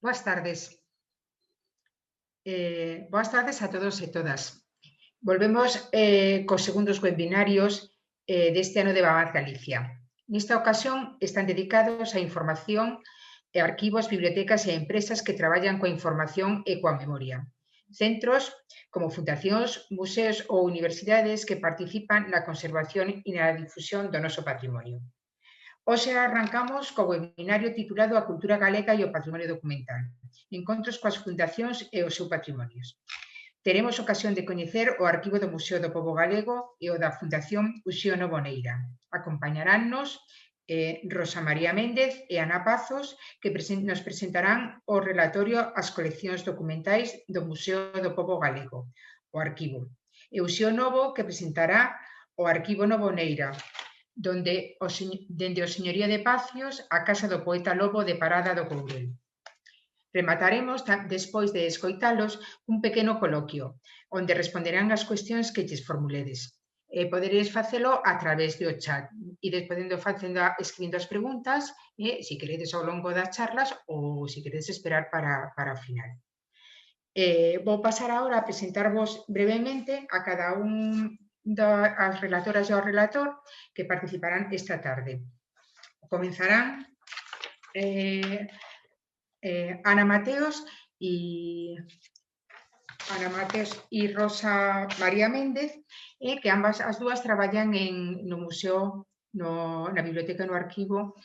Boas tardes. Boas tardes a todos e todas. Volvemos cos segundos webinarios deste ano de Vavaz Galicia. Nesta ocasión están dedicados á información, arquivos, bibliotecas e empresas que traballan coa información e coa memoria. Centros como fundacións, museos ou universidades que participan na conservación e na difusión do noso patrimonio. Hoxe arrancamos co webinario titulado A cultura galega e o patrimonio documental. Encontros coas fundacións e o seu patrimonio. Teremos ocasión de coñecer o arquivo do Museo do Pobo Galego e o da Fundación Uxío Novo Neira. Acompañaránnos Rosa María Méndez e Ana Pazos, que nos presentarán o relatorio ás coleccións documentais do Museo do Pobo Galego, o arquivo. E Uxío Novo, que presentará o arquivo Novo Neira, dende o Señorío de Pacios a Casa do Poeta Lobo de Parada do Courel. Remataremos, despois de escoitalos, un pequeno coloquio, onde responderán as cuestións que lles formuledes. Poderedes facelo a través do chat, e escribindo as preguntas, se queredes ao longo das charlas ou se queredes esperar para o final. Vou pasar agora a presentarvos brevemente a cada un das relatoras e ao relator que participarán esta tarde. Comenzarán Ana Mateos e Rosa María Méndez, que ambas as dúas traballan no museo, na biblioteca e no arquivo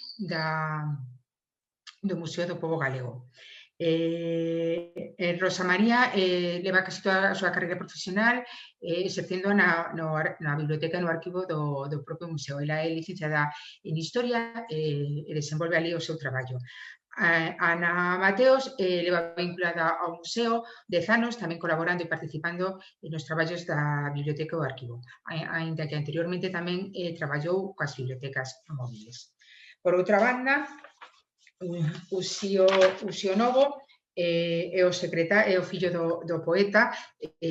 do Museo do Pobo Galego. Rosa María leva casi toda a súa carreira profesional exercendo na biblioteca e no arquivo do propio museo. Ela é licenciada en Historia e desenvolve ali o seu traballo. Ana Mateos leva vinculada ao museo 10 anos, tamén colaborando e participando nos traballos da biblioteca e o arquivo, aínda que anteriormente tamén traballou coas bibliotecas móviles. Por outra banda, Uxío Novo é o fillo do poeta,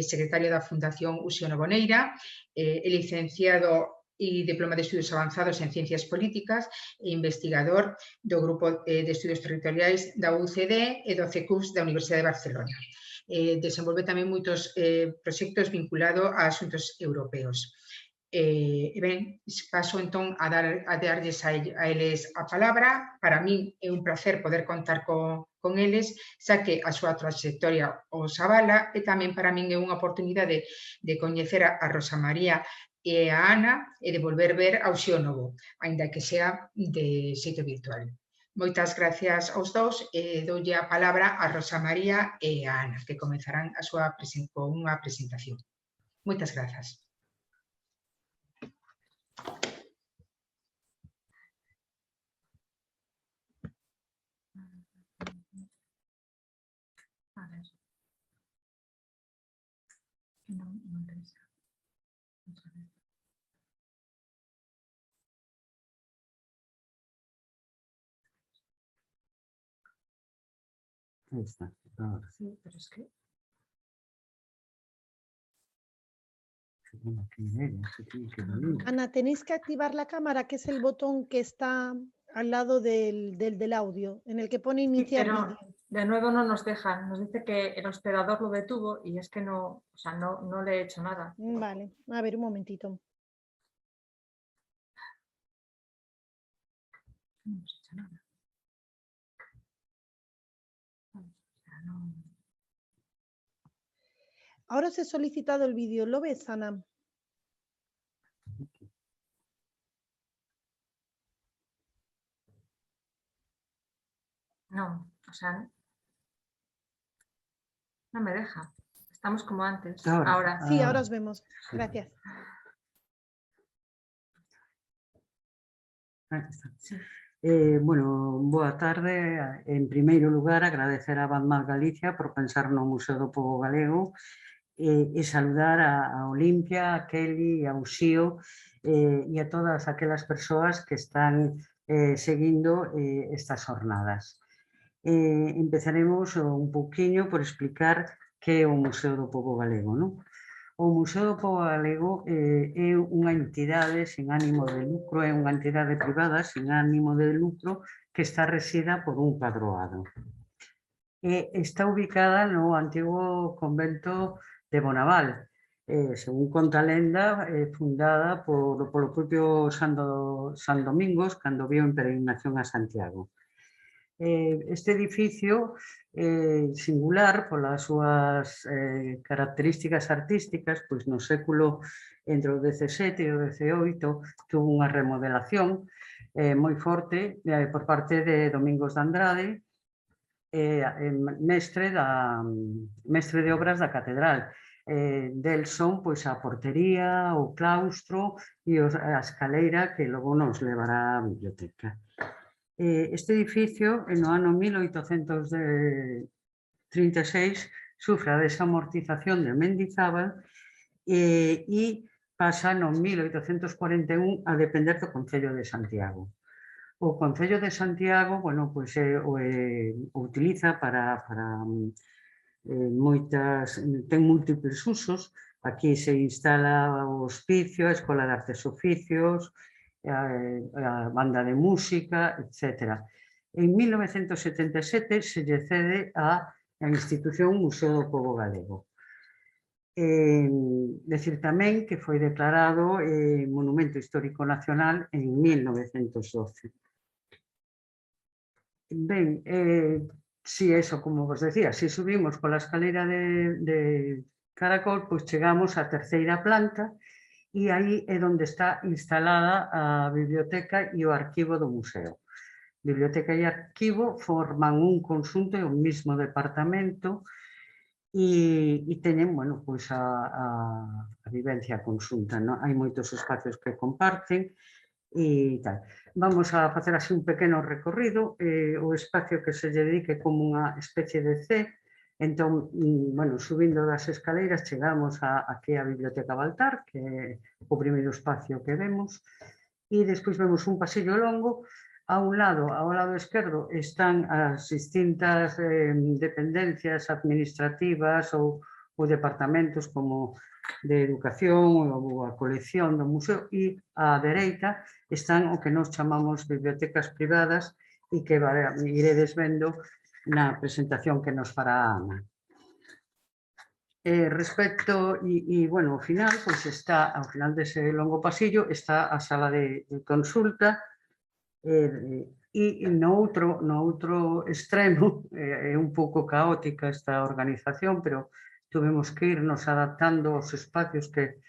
secretario da Fundación Uxío Novo Neira, é licenciado e diploma de estudios avanzados en ciencias políticas e investigador do Grupo de Estudios Territoriais da UCD e do CECUPS da Universidade de Barcelona. Desenvolve tamén moitos proxectos vinculados a asuntos europeos. Paso entón a darlles a eles a palabra. Para min é un placer poder contar con eles, xa que a súa trayectoria os avala, e tamén para min é unha oportunidade de coñecer a Rosa María e a Ana e de volver ver a Uxío Novo, aínda que sea de xeito virtual. Moitas gracias aos dous e doulle a palabra a Rosa María e a Ana, que comenzarán con unha presentación. Moitas grazas. A ver. No interesa. Vamos a ver. Ahí está. Ahora. Sí, pero es que... Ana, tenéis que activar la cámara, que es el botón que está al lado del audio, en el que pone iniciar vídeo. De nuevo no nos dejan, nos dice que el hospedador lo detuvo y es que no, o sea, no le he hecho nada. Vale, a ver, un momentito. No hemos hecho nada. Ahora os he solicitado el vídeo, ¿lo ves, Ana? No, o sea, no me deja. Estamos como antes. Ahora. Sí, ahora os vemos. Gracias. Sí. Bueno, boa tarde. En primeiro lugar, agradecer a Vavaz Galicia por pensar no Museo do Pobo Galego e saludar a Olimpia, a Kelly, a Uxío e a todas aquelas persoas que están seguindo estas jornadas. Empezaremos un pouquiño por explicar que é o Museo do Pobo Galego, non? O Museo do Pobo Galego é unha entidade sen ánimo de lucro, é unha entidade privada sen ánimo de lucro que está resida por un padroado. Está ubicada no antigo convento de Bonaval, según conta a lenda, fundada polo propio San Domingos cando viu en peregrinación a Santiago. Este edificio singular polas súas características artísticas, pois no século entre o XVII e o XVIII tuvo unha remodelación moi forte por parte de Domingos de Andrade, mestre de obras da catedral. Del son pois a portería, o claustro e a escaleira que logo nos levará á biblioteca. Este edificio, no ano 1836, sufre a desamortización de Mendizábal e pasa no 1841 a depender do Concello de Santiago. O Concello de Santiago, bueno, pois o utiliza para moitas, ten múltiples usos. Aquí se instala o hospicio, a Escola de Artes e Oficios, a banda de música, etc. En 1977 se lle cede a institución Museo do Pobo Galego. Decir tamén que foi declarado Monumento Histórico Nacional en 1912. Ben, si eso, como vos decía, si subimos pola escalera de caracol, pois chegamos á terceira planta e aí é onde está instalada a biblioteca e o arquivo do museo. Biblioteca e arquivo forman un conxunto e un mismo departamento e teñen, bueno, pois a vivencia conxunta, non? Hai moitos espacios que comparten e tal. Vamos a facer así un pequeno recorrido, o espacio que se lle dedique como unha especie de C. Entón, bueno, subindo das escaleiras chegamos aquí a Biblioteca Baltar, que é o primeiro espacio que vemos, e despois vemos un pasillo longo. Ao lado esquerdo están as distintas dependencias administrativas ou departamentos como de educación ou a colección do museo, e á dereita están o que nós chamamos bibliotecas privadas e que iredes vendo na presentación que nos fará a Ana. Respecto, bueno, ao final, pois está, ao final dese longo pasillo, está a sala de consulta e no outro extremo, é un pouco caótica esta organización, pero tuvemos que irnos adaptando aos espacios que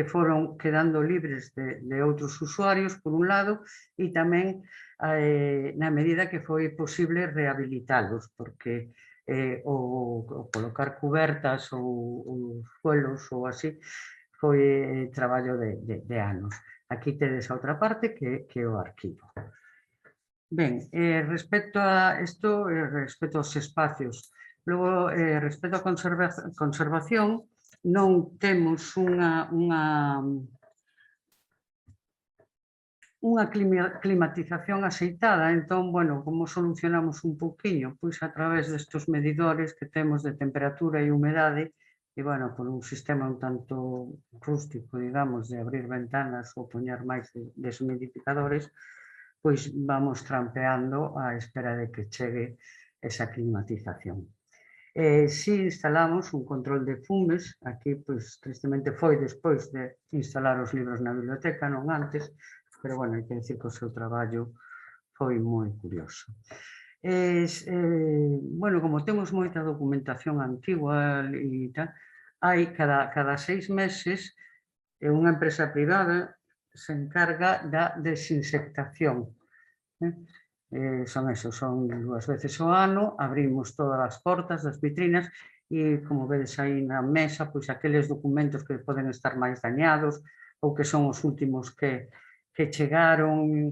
foron quedando libres de outros usuarios, por un lado, e tamén na medida que foi posible rehabilitalos, porque o colocar cubertas ou suelos ou así foi traballo de anos. Aquí tedes a outra parte que é o arquivo. Ben, respecto a isto, respecto aos espacios, logo, respecto á conservación, non temos unha climatización axeitada. Entón, bueno, como solucionamos un pouquiño? Pois a través destes medidores que temos de temperatura e humedade, e, bueno, por un sistema un tanto rústico, digamos, de abrir ventanas ou poñer máis deshumidificadores, pois vamos trampeando á espera de que chegue esa climatización. Si instalamos un control de fumes, aquí, pois, tristemente foi despois de instalar os libros na biblioteca, non antes, pero, bueno, hai que dicir que o seu traballo foi moi curioso. Bueno, como temos moita documentación antigua e tal, hai cada 6 meses unha empresa privada se encarga da desinsectación. Son 2 veces ao ano, abrimos todas as portas das vitrinas e, como vedes aí na mesa, pois aqueles documentos que poden estar máis dañados ou que son os últimos que chegaron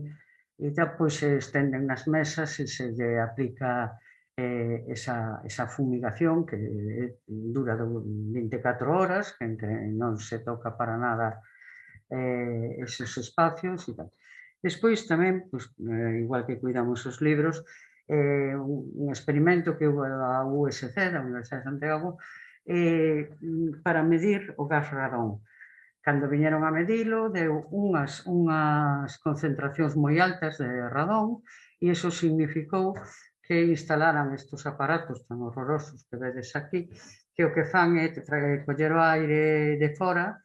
e tal, pois se estenden nas mesas e se lle aplica esa fumigación que dura 24 horas, que non se toca para nada esos espacios e tal. Despois tamén, igual que cuidamos os libros, un experimento que houve da USC, da Universidade de Santiago, para medir o gas radón. Cando viñeron a medilo, deu unhas concentracións moi altas de radón e iso significou que instalaran estes aparatos tan horrorosos que vedes aquí, que o que fan é coller o aire de fora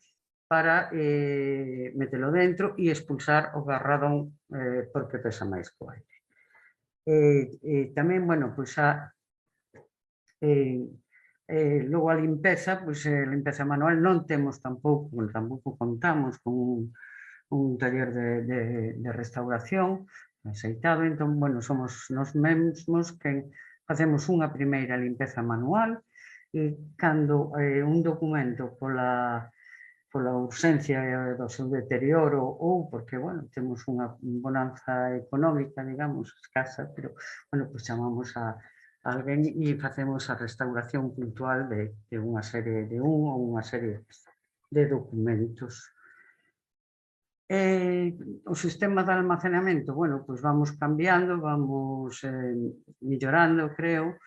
para metelo dentro e expulsar o garradón porque pesa máis co aire. Tamén, bueno, pois logo a limpeza, pois a limpeza manual non temos tampouco contamos con un taller de restauración aceitado, entón, bueno, somos nos mesmos que facemos unha primeira limpeza manual e cando un documento pola urxencia do seu deterioro ou porque, bueno, temos unha bonanza económica, digamos, escasa, pero, bueno, pois chamamos a alguén e facemos a restauración puntual de unha serie de un ou unha serie de documentos. O sistema de almacenamento, bueno, pois vamos cambiando, vamos mellorando, creo,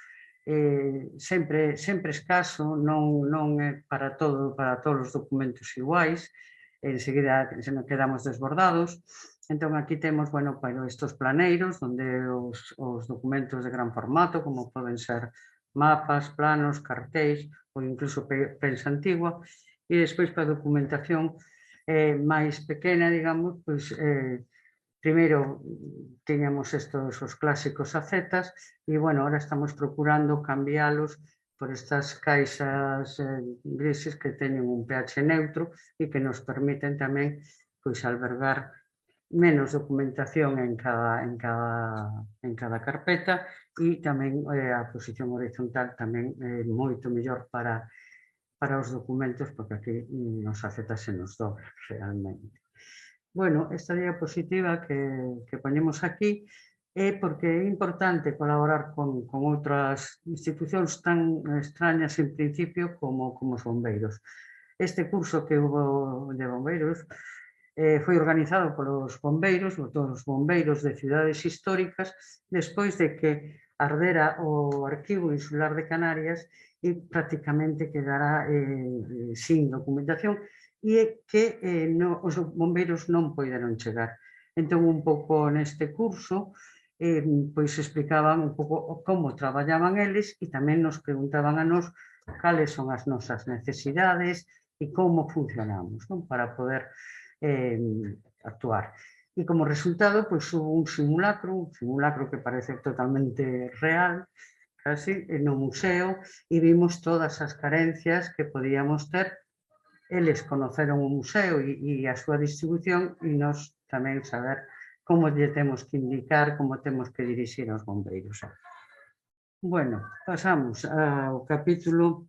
sempre escaso, non é para todos os documentos iguais, enseguida se nos quedamos desbordados. Entón, aquí temos, bueno, estes planeiros, onde os documentos de gran formato, como poden ser mapas, planos, cartéis, ou incluso prensa antigua, e despois para a documentación máis pequena, digamos, pois primeiro tiñamos os clásicos acetas e, bueno, ahora estamos procurando cambiálos por estas caixas grises que teñen un pH neutro e que nos permiten tamén pois albergar menos documentación en cada carpeta e tamén a posición horizontal tamén é moito mellor para os documentos porque aquí nos acetas se nos dobra realmente. Bueno, esta diapositiva que poñemos aquí é porque é importante colaborar con outras institucións tan extrañas en principio como os bombeiros. Este curso que hubo de bombeiros foi organizado polos bombeiros, todos os bombeiros de cidades históricas, despois de que ardera o Arquivo Insular de Canarias e prácticamente quedará sin documentación e que os bombeiros non poideron chegar. Entón, un pouco neste curso, pois explicaban un pouco como traballaban eles e tamén nos preguntaban a nos cales son as nosas necesidades e como funcionamos para poder actuar. E como resultado, pois hubo un simulacro que parece totalmente real, casi, no museo, e vimos todas as carencias que podíamos ter. Eles conoceron o museo e a súa distribución e nós tamén saber como lle temos que indicar, como temos que dirixir aos bombeiros. Bueno, pasamos ao capítulo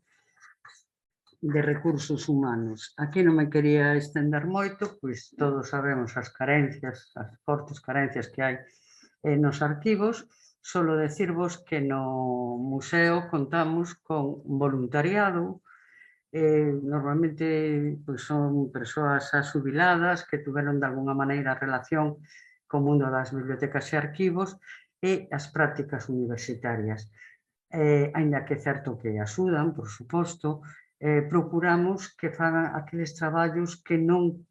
de recursos humanos. Aquí non me quería estender moito, pois todos sabemos as carencias, as fortes carencias que hai nos arquivos. Solo decirvos que no museo contamos con voluntariado. Normalmente son persoas xubiladas que tuveron de alguna maneira relación co mundo das bibliotecas e arquivos e as prácticas universitarias. Aínda que é certo que axudan, por suposto, procuramos que fagan aqueles traballos que non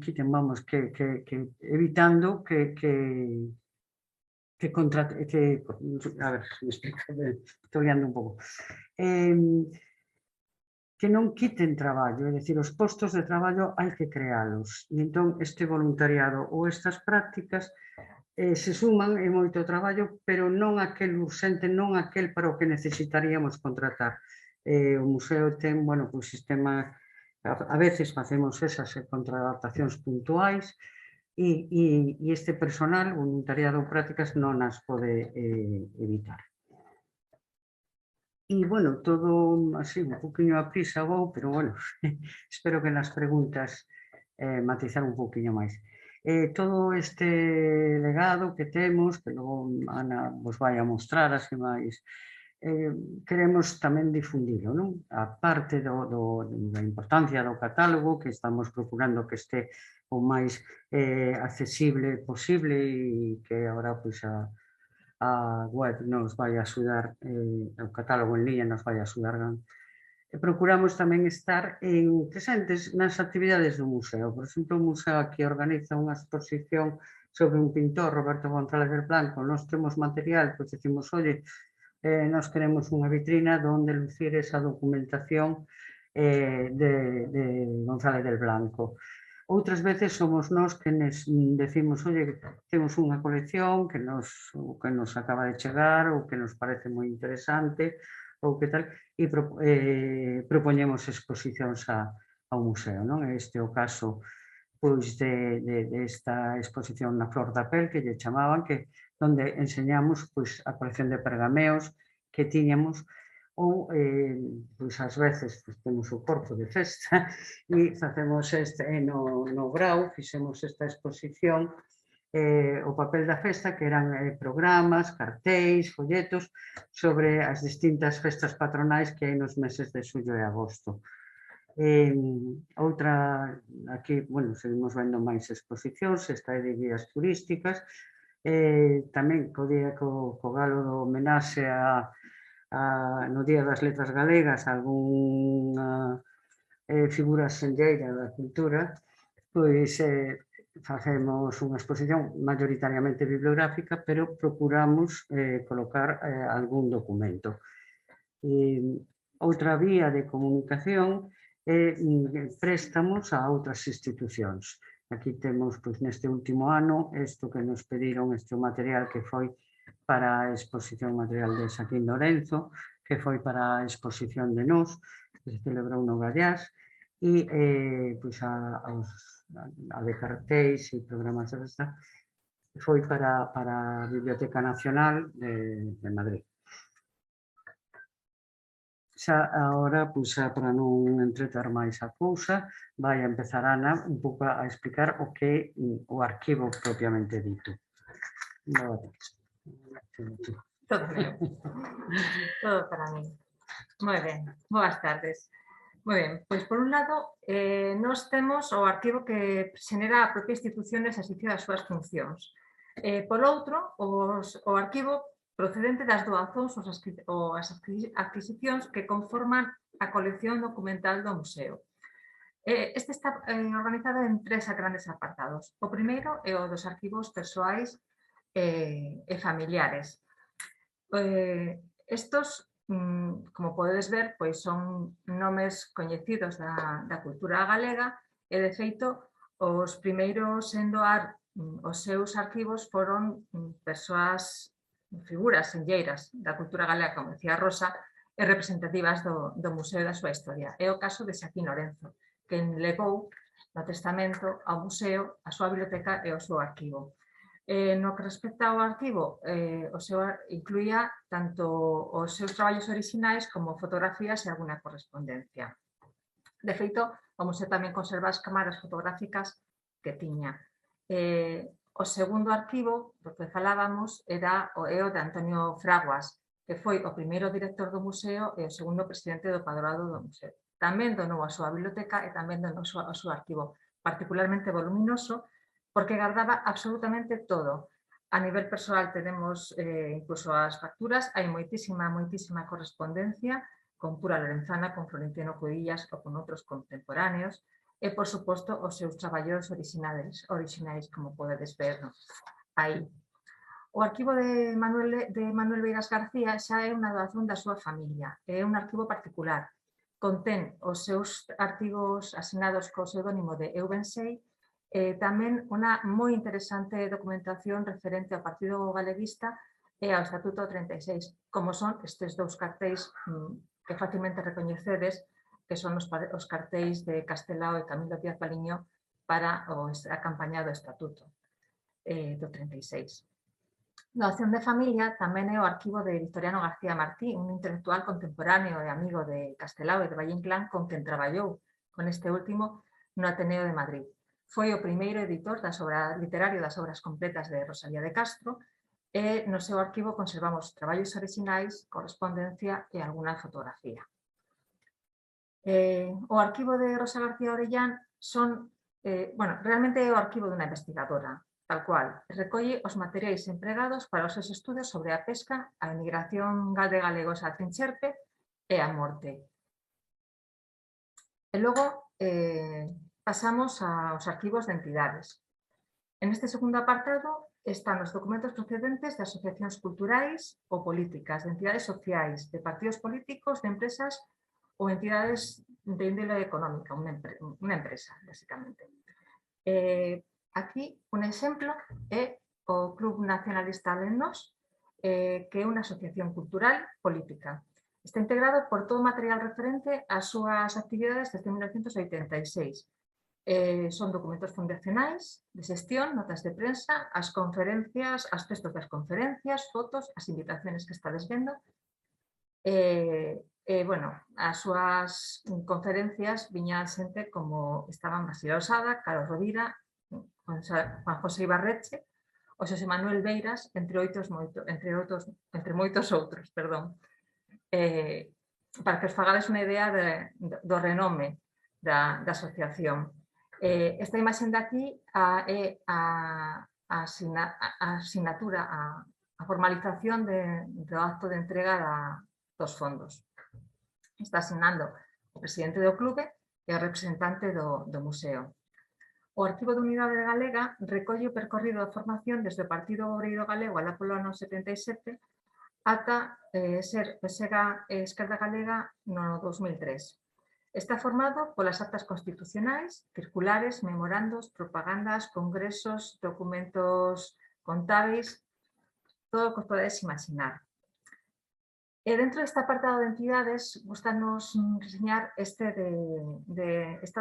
quiten, vamos, que evitando que a ver, me explico, estou liando un pouco, que non quiten traballo, é dicir, os postos de traballo hai que crealos, e entón este voluntariado ou estas prácticas se suman en moito traballo, pero non aquel urxente, non aquel para o que necesitaríamos contratar. O museo ten, bueno, pois sistemas, a veces facemos esas contratacións puntuais, e este personal, voluntariado ou prácticas, non as pode evitar. E, bueno, todo así, un poquinho a prisa vou, pero, bueno, espero que nas preguntas matizar un poquinho máis. Todo este legado que temos, que logo Ana vos vai a mostrar así máis, queremos tamén difundilo, non? A parte da importancia do catálogo, que estamos procurando que este o máis accesible posible e que agora pois a web nos vai a axudar, o catálogo en línea nos vai a axudar. Procuramos tamén estar presentes nas actividades do museo. Por exemplo, o museo aquí organiza unha exposición sobre un pintor, Roberto González del Blanco, nós temos material, pois decimos, oye, nós queremos unha vitrina onde lucir esa documentación de González del Blanco. Outras veces somos nós que decimos, oye, temos unha colección que nos acaba de chegar ou que nos parece moi interesante ou que tal, e propoñemos exposicións ao museo, non? Este é o caso pois desta exposición na Flor da Pel, que lle chamaban, que onde enseñamos pois a colección de pergameos que tiñamos, ou, pois, ás veces, temos o corpo de festa e facemos no Grau, fixemos esta exposición, o papel da festa, que eran programas, cartéis, folletos, sobre as distintas festas patronais que hai nos meses de xullo e agosto. Outra, aquí, bueno, seguimos vendo máis exposicións, esta é de guías turísticas, tamén co galo do homenaxe no Día das Letras Galegas, algunha figura senlleira da cultura, pois facemos unha exposición maioritariamente bibliográfica, pero procuramos colocar algún documento. Outra vía de comunicación é préstamos a outras institucións. Aquí temos, pois, neste último ano, isto que nos pediron, este material que foi para a exposición material de Xaquín Lorenzo, que foi para a exposición de Nós, que se celebrou no Gallás, e pois a de cartéis e programas de festa foi para a Biblioteca Nacional de Madrid. Xa agora, pois, para non entreter máis a cousa, vai a empezar Ana un pouco a explicar o que é o arquivo propiamente dito. Boa tarde. Todo meu. Todo para mí. Moi ben, boas tardes. Moi ben, pois por un lado, nós temos o arquivo que xenera a propia institución no exercicio das súas funcións. Por outro, o arquivo procedente das doazóns ou as adquisicións que conforman a colección documental do museo. Este está organizado en tres grandes apartados. O primeiro é o dos arquivos persoais e familiares. Estos, como podedes ver, pois son nomes coñecidos da cultura galega e, de feito, os primeiros en doar os seus arquivos foron persoas, figuras senlleiras da cultura galega, como decía Rosa, e representativas do museo da súa historia. É o caso de Xaquín Lorenzo, que legou no testamento ao museo a súa biblioteca e o seu arquivo. No que respecta ao arquivo, o seu incluía tanto os seus traballos orixinais como fotografías e alguna correspondencia. De feito, o museo tamén conserva as cámaras fotográficas que tiña. O segundo arquivo do que falábamos é o de Antonio Fraguas, que foi o primeiro director do museo e o segundo presidente do Padroado do museo. Tamén donou a súa biblioteca e tamén donou o seu arquivo, particularmente voluminoso, porque guardaba absolutamente todo. A nivel persoal tenemos incluso as facturas, hai moitísima correspondencia con Pura Lorenzana, con Florentino Cuevillas ou con outros contemporáneos e, por suposto, os seus traballos orixinais, como podedes ver aí. O arquivo de Manuel Veigas García xa é unha doazón da súa familia, é un arquivo particular. Contén os seus artigos asinados co pseudónimo de Eubensei, tamén unha moi interesante documentación referente ao Partido Galeguista e ao Estatuto 36, como son estes dous cartéis que facilmente recoñecedes, que son os cartéis de Castelao e Camilo Díaz Baliño para a campaña do Estatuto do 36. Doación de familia tamén é o arquivo de Victoriano García Martí, un intelectual contemporáneo e amigo de Castelao e de Valle Inclán, con quen traballou con este último no Ateneo de Madrid. Foi o primeiro editor literario das obras completas de Rosalía de Castro e no seu arquivo conservamos traballos orixinais, correspondencia e algunha fotografía. O arquivo de Rosa García Orellán realmente é o arquivo dunha investigadora, tal cual. Recolle os materiais empregados para os seus estudos sobre a pesca, a emigración de galegos a Trincherpe e a morte. E logo pasamos aos arquivos de entidades. En este segundo apartado están os documentos procedentes de asociacións culturais ou políticas, de entidades sociais, de partidos políticos, de empresas ou entidades de índole económica, unha empresa, basicamente. Aquí, un exemplo é o Club Nacionalista Lemnos, que é unha asociación cultural política. Está integrado por todo o material referente ás súas actividades desde 1986. Son documentos fundacionais, de xestión, notas de prensa, as conferencias, as textos das conferencias, fotos, as invitaciones que estades vendo. Bueno, as súas conferencias viñan xente como estaban Basilio Osada, Carlos Rovira, Juan José Ibarreche, o Xosé Manuel Beiras, entre moitos outros, perdón. Para que os fagades unha idea do renome da asociación. Esta imaxe de aquí é a asignatura, a formalización do acto de entrega dos fondos. Está asignando o presidente do clube e o representante do museo. O Arquivo de Unidade Galega recolle o percorrido de formación desde o Partido Obreiro Galego alá polo ano 77 ata ser Esquerda Galega no 2003. Está formado polas actas constitucionais, circulares, memorandos, propagandas, congresos, documentos contábeis, todo o que os podades imaginar. E dentro deste apartado de entidades, gustanos reseñar esta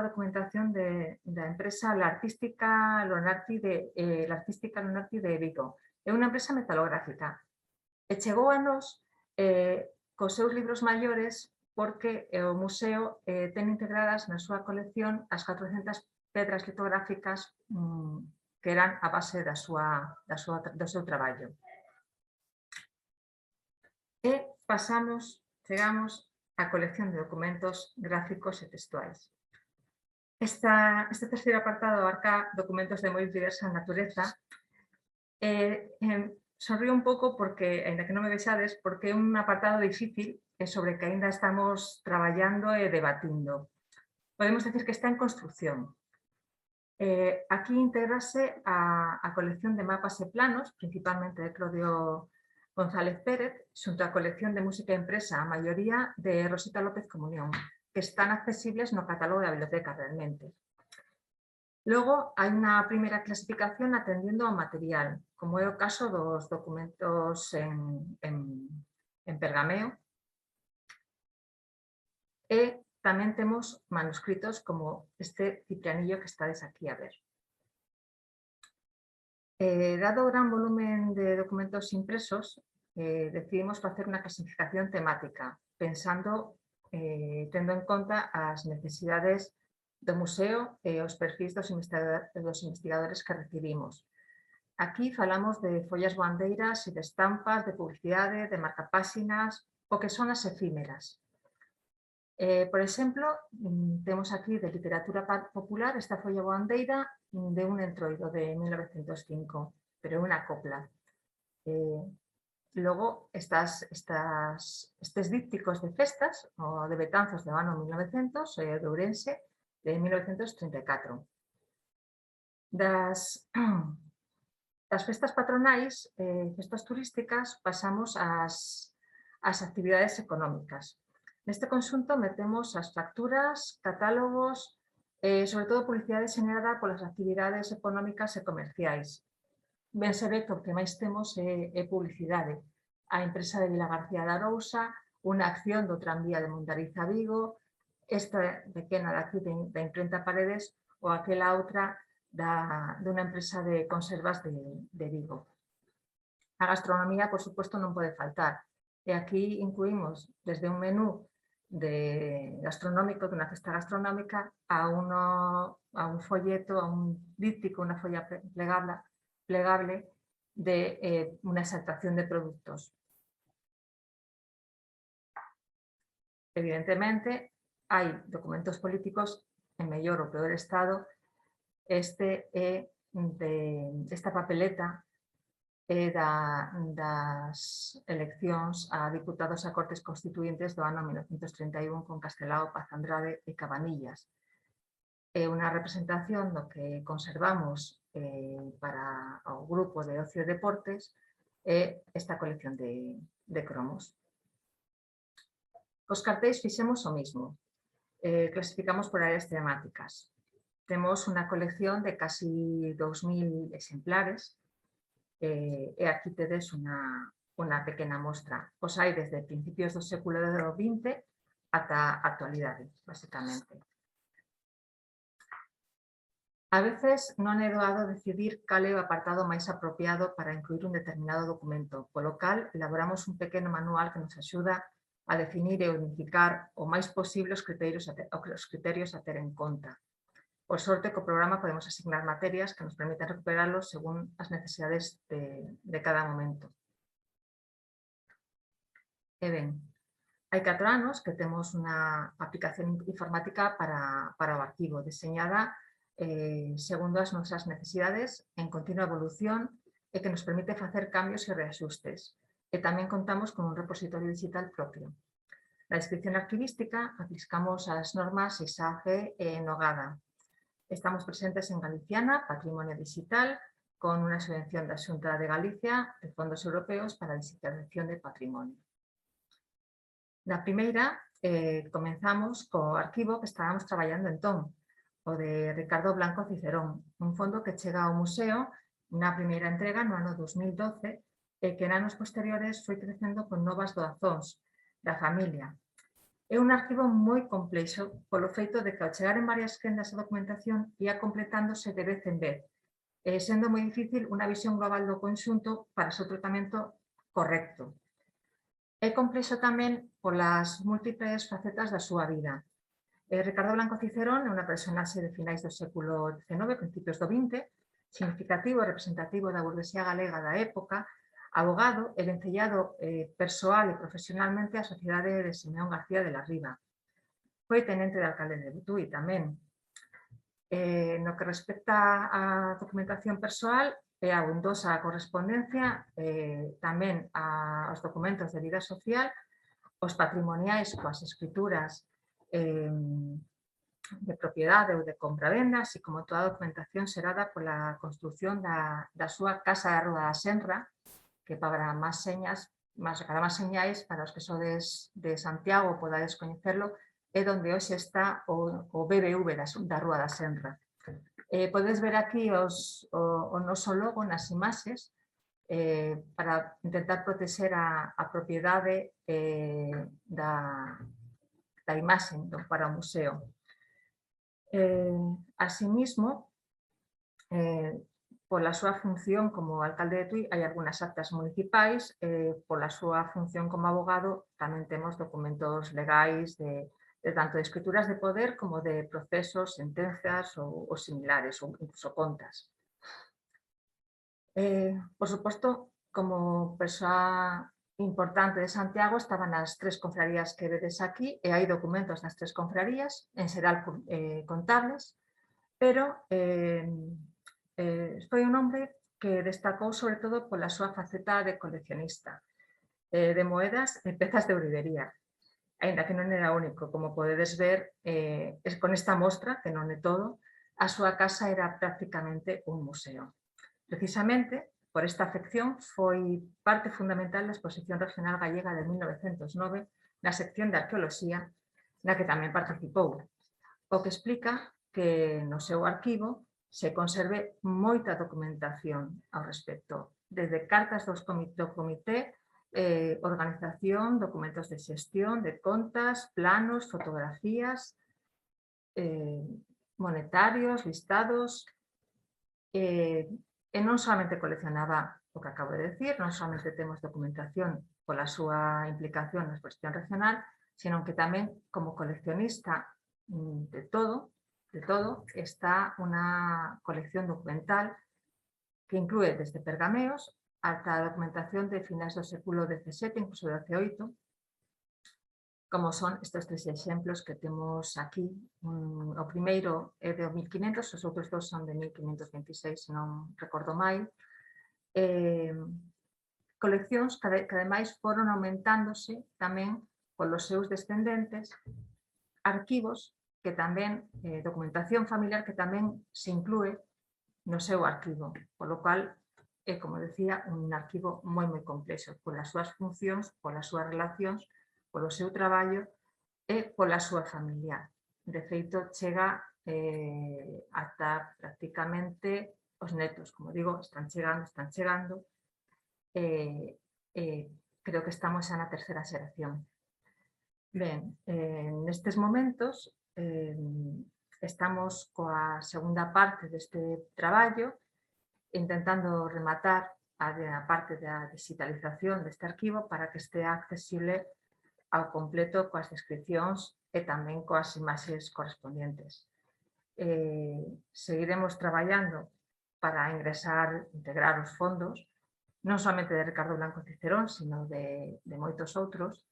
documentación da empresa La Artística Lonarti de Vigo. É unha empresa metalográfica. E chegou a nos cos seus libros maiores porque o museo ten integradas na súa colección as 400 pedras litográficas que eran a base do seu traballo. E chegamos á colección de documentos gráficos e textuais. Este terceiro apartado abarca documentos de moi diversa natureza. Sonrío un pouco porque, ainda que non me vexades, porque é un apartado difícil e sobre que ainda estamos traballando e debatindo. Podemos decir que está en construcción. Aquí integrase a colección de mapas e planos, principalmente de Claudio González Pérez, xunto á colección de música impresa, a maioría de Rosita López Comunión, que están accesibles no catálogo da biblioteca realmente. Logo, hai unha primeira clasificación atendendo ao material, como é o caso dos documentos en pergameo. E tamén temos manuscritos como este ciprianillo que estades aquí a ver. Dado o gran volumen de documentos impresos, decidimos facer unha clasificación temática, pensando, tendo en conta as necesidades do museo e os perfis dos investigadores que recibimos. Aquí falamos de follas bandeiras e de estampas, de publicidade, de marcapáxinas, o que son as efímeras. Por exemplo, temos aquí de literatura popular esta folla bandeira de un entroido de 1905, pero é unha copla. Logo, estes dípticos de festas, o de Betanzos do ano 1900, de Ourense, de 1934. Das festas patronais, festas turísticas, pasamos ás actividades económicas. Neste conxunto metemos as facturas, catálogos, sobre todo publicidade xenerada polas actividades económicas e comerciais. Ben se ve que o que máis temos é publicidade. A empresa de Vila García de Arousa, unha acción do tranvía de Mondariz a Vigo, esta pequena de aquí da imprenta Paredes ou aquela outra dunha empresa de conservas de Vigo. A gastronomía, por suposto, non pode faltar. E aquí incluímos desde un menú gastronómico, dunha festa gastronómica, a un folleto, a un díptico, unha folla plegable de unha exaltación de produtos. Evidentemente, hai documentos políticos en mellor ou peor estado. Esta papeleta é das eleccións a diputados a Cortes Constituíntes do ano 1931 con Castelao, Paz Andrade e Cabanillas. É unha representación do que conservamos para o grupo de ocio e deportes esta colección de cromos. Os cartéis fixemos o mismo, clasificamos por áreas temáticas. Temos unha colección de casi 2000 exemplares e aquí tedes unha pequena mostra. Os hai desde principios do século XX ata a actualidade, basicamente. A veces non é doado decidir cal é o apartado máis apropiado para incluir un determinado documento, polo cal elaboramos un pequeno manual que nos axuda a definir e unificar o máis posible os criterios a ter en conta. Por sorte, co programa podemos asignar materias que nos permiten recuperarlos según as necesidades de cada momento. E ben, hai 4 anos que temos unha aplicación informática para o arquivo, deseñada segundo as nosas necesidades en continua evolución e que nos permite facer cambios e reaxustes. E tamén contamos con un repositorio digital propio. Na descripción arquivística aplicamos as normas ISAGE e Nogada. Estamos presentes en Galiciana, Patrimonio Digital, con unha subvención da Xunta de Galicia de fondos europeos para a digitalización de patrimonio. Na primeira, comenzamos co arquivo que estábamos traballando entón, o de Ricardo Blanco Cicerón, un fondo que chega ao museo na primeira entrega no ano 2012 e que en anos posteriores foi crecendo con novas doazóns da familia. É un arquivo moi complexo polo feito de que ao chegar en varias quendas a documentación ia completándose de vez en vez, sendo moi difícil unha visión global do conxunto para o seu tratamento correcto. É complexo tamén polas múltiples facetas da súa vida. Ricardo Blanco Cicerón é unha personaxe de finais do século XIX, principios do XX, significativo e representativo da burguesía galega da época, abogado e vencellado persoal e profesionalmente á sociedade de Simeón García de la Riva. Foi tenente de alcalde de Butui tamén. No que respecta á documentación persoal, é abundosa a correspondencia, tamén aos documentos de vida social, os patrimoniais coas escrituras de propiedade ou de compra-venda, así como toda a documentación xerada pola construción da súa Casa da Rúa da Senra, que para máis señais, para os que sodes de Santiago podades coñecerlo, é onde hoxe está o BBV da Rúa da Senra. Podes ver aquí o noso logo nas imaxes para intentar protexer a propiedade da imaxe para o museo. Asimismo, pola súa función como alcalde de Tui hai algunhas actas municipais, pola súa función como abogado tamén temos documentos legais de tanto de escrituras de poder como de procesos, sentencias ou similares, ou incluso contas. Por suposto, como persoa importante de Santiago estaban as 3 confrarías que vedes aquí e hai documentos das 3 confrarías, en xeral contables, pero foi un hombre que destacou sobre todo pola súa faceta de coleccionista de moedas e pezas de ourivería, aínda que non era único, como podedes ver con esta mostra, que non é todo, a súa casa era prácticamente un museo. Precisamente, por esta afección, foi parte fundamental da Exposición Regional Gallega de 1909 na sección de Arqueoloxía, na que tamén participou, o que explica que no seu arquivo se conserve moita documentación ao respecto, desde cartas do comité, organización, documentos de xestión, de contas, planos, fotografías, monetarios, listados, e non solamente coleccionaba o que acabo de decir, non solamente temos documentación pola súa implicación na exposición regional, sino que tamén como coleccionista de todo, está unha colección documental que inclúe desde pergameos ata a documentación de finais do século XVII, incluso do XVIII, como son estes 3 exemplos que temos aquí. O primeiro é de 1500, os outros 2 son de 1526, se non recordo mal. Coleccións que ademais foron aumentándose tamén polos seus descendentes, arquivos que tamén, documentación familiar que tamén se inclúe no seu arquivo, polo cual é, como decía, un arquivo moi complexo polas súas funcións, polas súas relacións, polo seu traballo e pola súa familia. De feito, chega ata prácticamente os netos, como digo, están chegando, creo que estamos xa na terceira xeración. Ben, nestes momentos estamos coa segunda parte deste traballo, intentando rematar a parte da digitalización deste arquivo para que estea accesible ao completo coas descripcións e tamén coas imaxes correspondientes. Seguiremos traballando para integrar os fondos, non somente de Ricardo Blanco Cicerón, sino de moitos outros,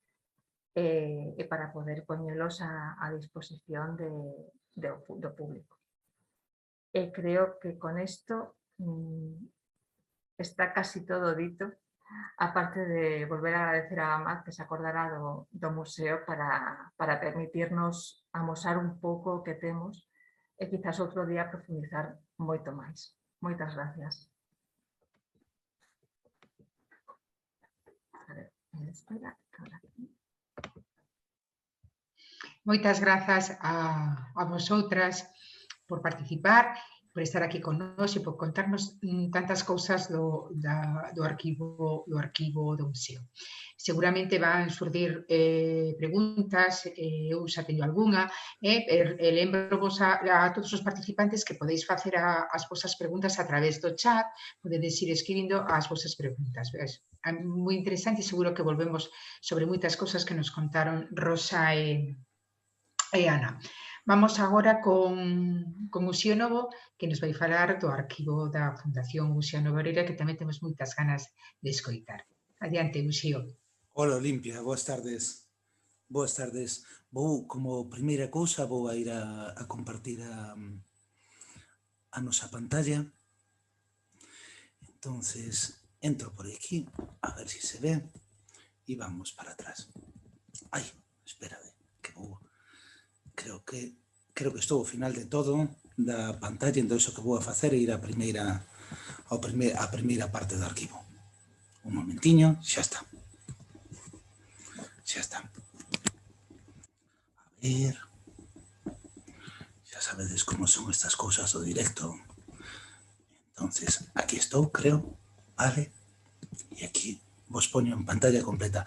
e para poder poñelos a disposición do público. E creo que con isto está casi todo dito, aparte de volver a agradecer a Amat que se acordará do museo para permitirnos amosar un pouco o que temos e quizás outro día profundizar moito máis. Moitas gracias. Moitas grazas a vosotras por participar, por estar aquí con nós e por contarnos tantas cousas do arquivo do museo. Seguramente van surdir preguntas, eu xa teño algunha, e lembro-vos a todos os participantes que podeis facer as vosas preguntas a través do chat, podedes ir escribindo as vosas preguntas. É moi interesante, seguro que volvemos sobre moitas cousas que nos contaron Rosa e Ana. Vamos agora con Uxío Novo, que nos vai falar do arquivo da Fundación Uxío Novo Oreira, que tamén temos moitas ganas de escoitar. Adiante, Uxío. Hola, Olimpia, boas tardes. Boas tardes. Vou, como primeira cousa, vou a ir a compartir a nosa pantalla. Entonces, entro por aquí, a ver si se ve, e vamos para atrás. Ai, espérame, que vou... Creo que estou ao final de todo da pantalla, entón o que vou a facer é ir a primeira parte do arquivo. Un momentiño, xa está. Xa está. A ver... Xa sabedes como son estas cousas do directo. Entonces, aquí estou, creo. Vale. E aquí vos poño en pantalla completa.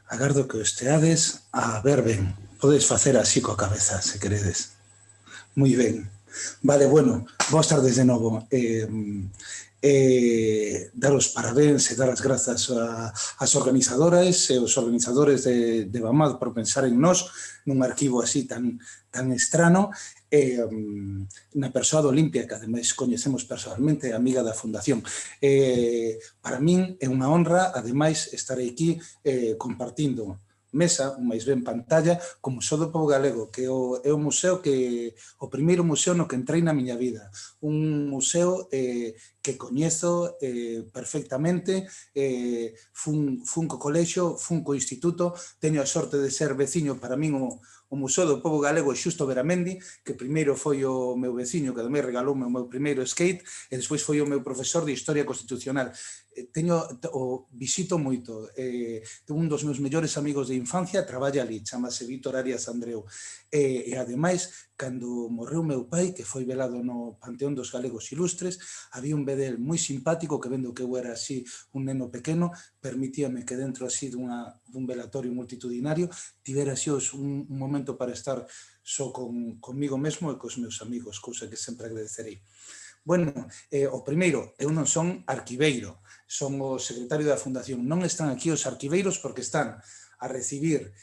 Agardo que os teades a ver ben. Podes facer así coa cabeza, se queredes. Moi ben. Vale, bueno, boas tardes de novo. Dar os parabéns e dar as grazas ás organizadoras e os organizadores de BAMAD por pensar en nós nun arquivo así tan estrano, na persoa de Olimpia, que ademais coñecemos personalmente, amiga da Fundación. Para min é unha honra, ademais, estar aquí compartindo mesa, máis ben pantalla, como Museo do Pobo Galego, que é o museo o primeiro museo no que entrei na miña vida. Un museo que coñezo perfectamente, fun co colexio, fun co instituto, teño a sorte de ser veciño para min o Museo do Pobo Galego Xusto Beramendi, que primeiro foi o meu veciño, que ademais regaloume o meu primeiro skate, e despois foi o meu profesor de Historia Constitucional. Visito moito. Un dos meus mellores amigos de infancia traballa ali, chamase Víctor Arias Andreu. E ademais, cando morreu meu pai, que foi velado no Panteón dos Galegos Ilustres, había un bedel moi simpático que, vendo que eu era así un neno pequeno, permitíame que dentro así dun velatorio multitudinario tivera así un momento para estar só comigo mesmo e cos meus amigos, cousa que sempre agradecerei. Bueno, o primeiro, eu non son arquiveiro, son o secretario da Fundación. Non están aquí os arquiveiros porque están a recibir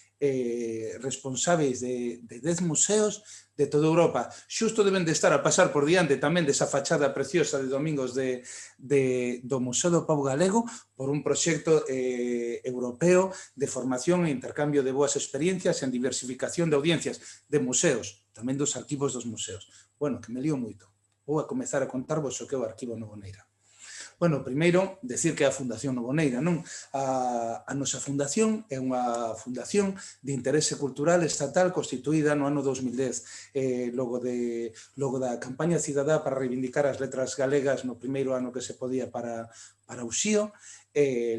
responsáveis de 10 museos de toda Europa. Xusto deben de estar a pasar por diante tamén desa fachada preciosa de Domingos do Museo do Pobo Galego por un proxecto europeo de formación e intercambio de boas experiencias en diversificación de audiencias de museos, tamén dos arquivos dos museos. Bueno, que me lío moito. Vou a comezar a contarvos o que é o Arquivo Novo Neira. Bueno, primeiro, decir que a Fundación Novoneira, non? A nosa fundación é unha fundación de interese cultural estatal constituída no ano 2010, logo da campaña cidadá para reivindicar as letras galegas no primeiro ano que se podía para o XIO,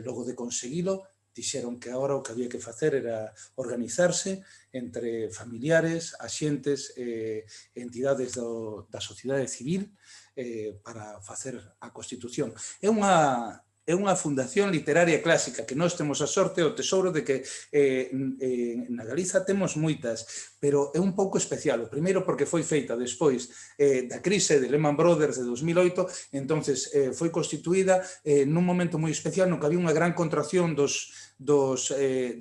logo de conseguilo, dixeron que agora o que había que facer era organizarse entre familiares, axentes e entidades da sociedade civil para facer a Constitución. É unha fundación literaria clásica que nós temos a sorte, o tesouro de que na Galiza temos moitas, pero é un pouco especial. O primeiro porque foi feita despois da crise de Lehman Brothers de 2008, entonces foi constituída nun momento moi especial no que había unha gran contracción dos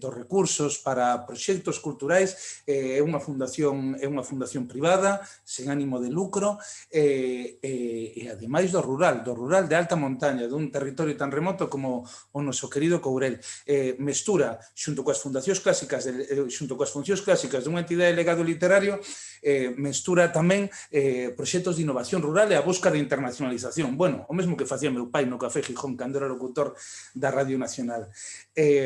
recursos para proxectos culturais. É unha fundación privada, sen ánimo de lucro, e ademais do rural de alta montaña, dun territorio tan remoto como o noso querido Courel. Mestura, xunto coas fundacións clásicas, xunto coas funcións clásicas dunha entidade de legado literario, mestura tamén proxectos de innovación rural e a busca de internacionalización. Bueno, o mesmo que facía meu pai no Café Gijón cando era locutor da Radio Nacional.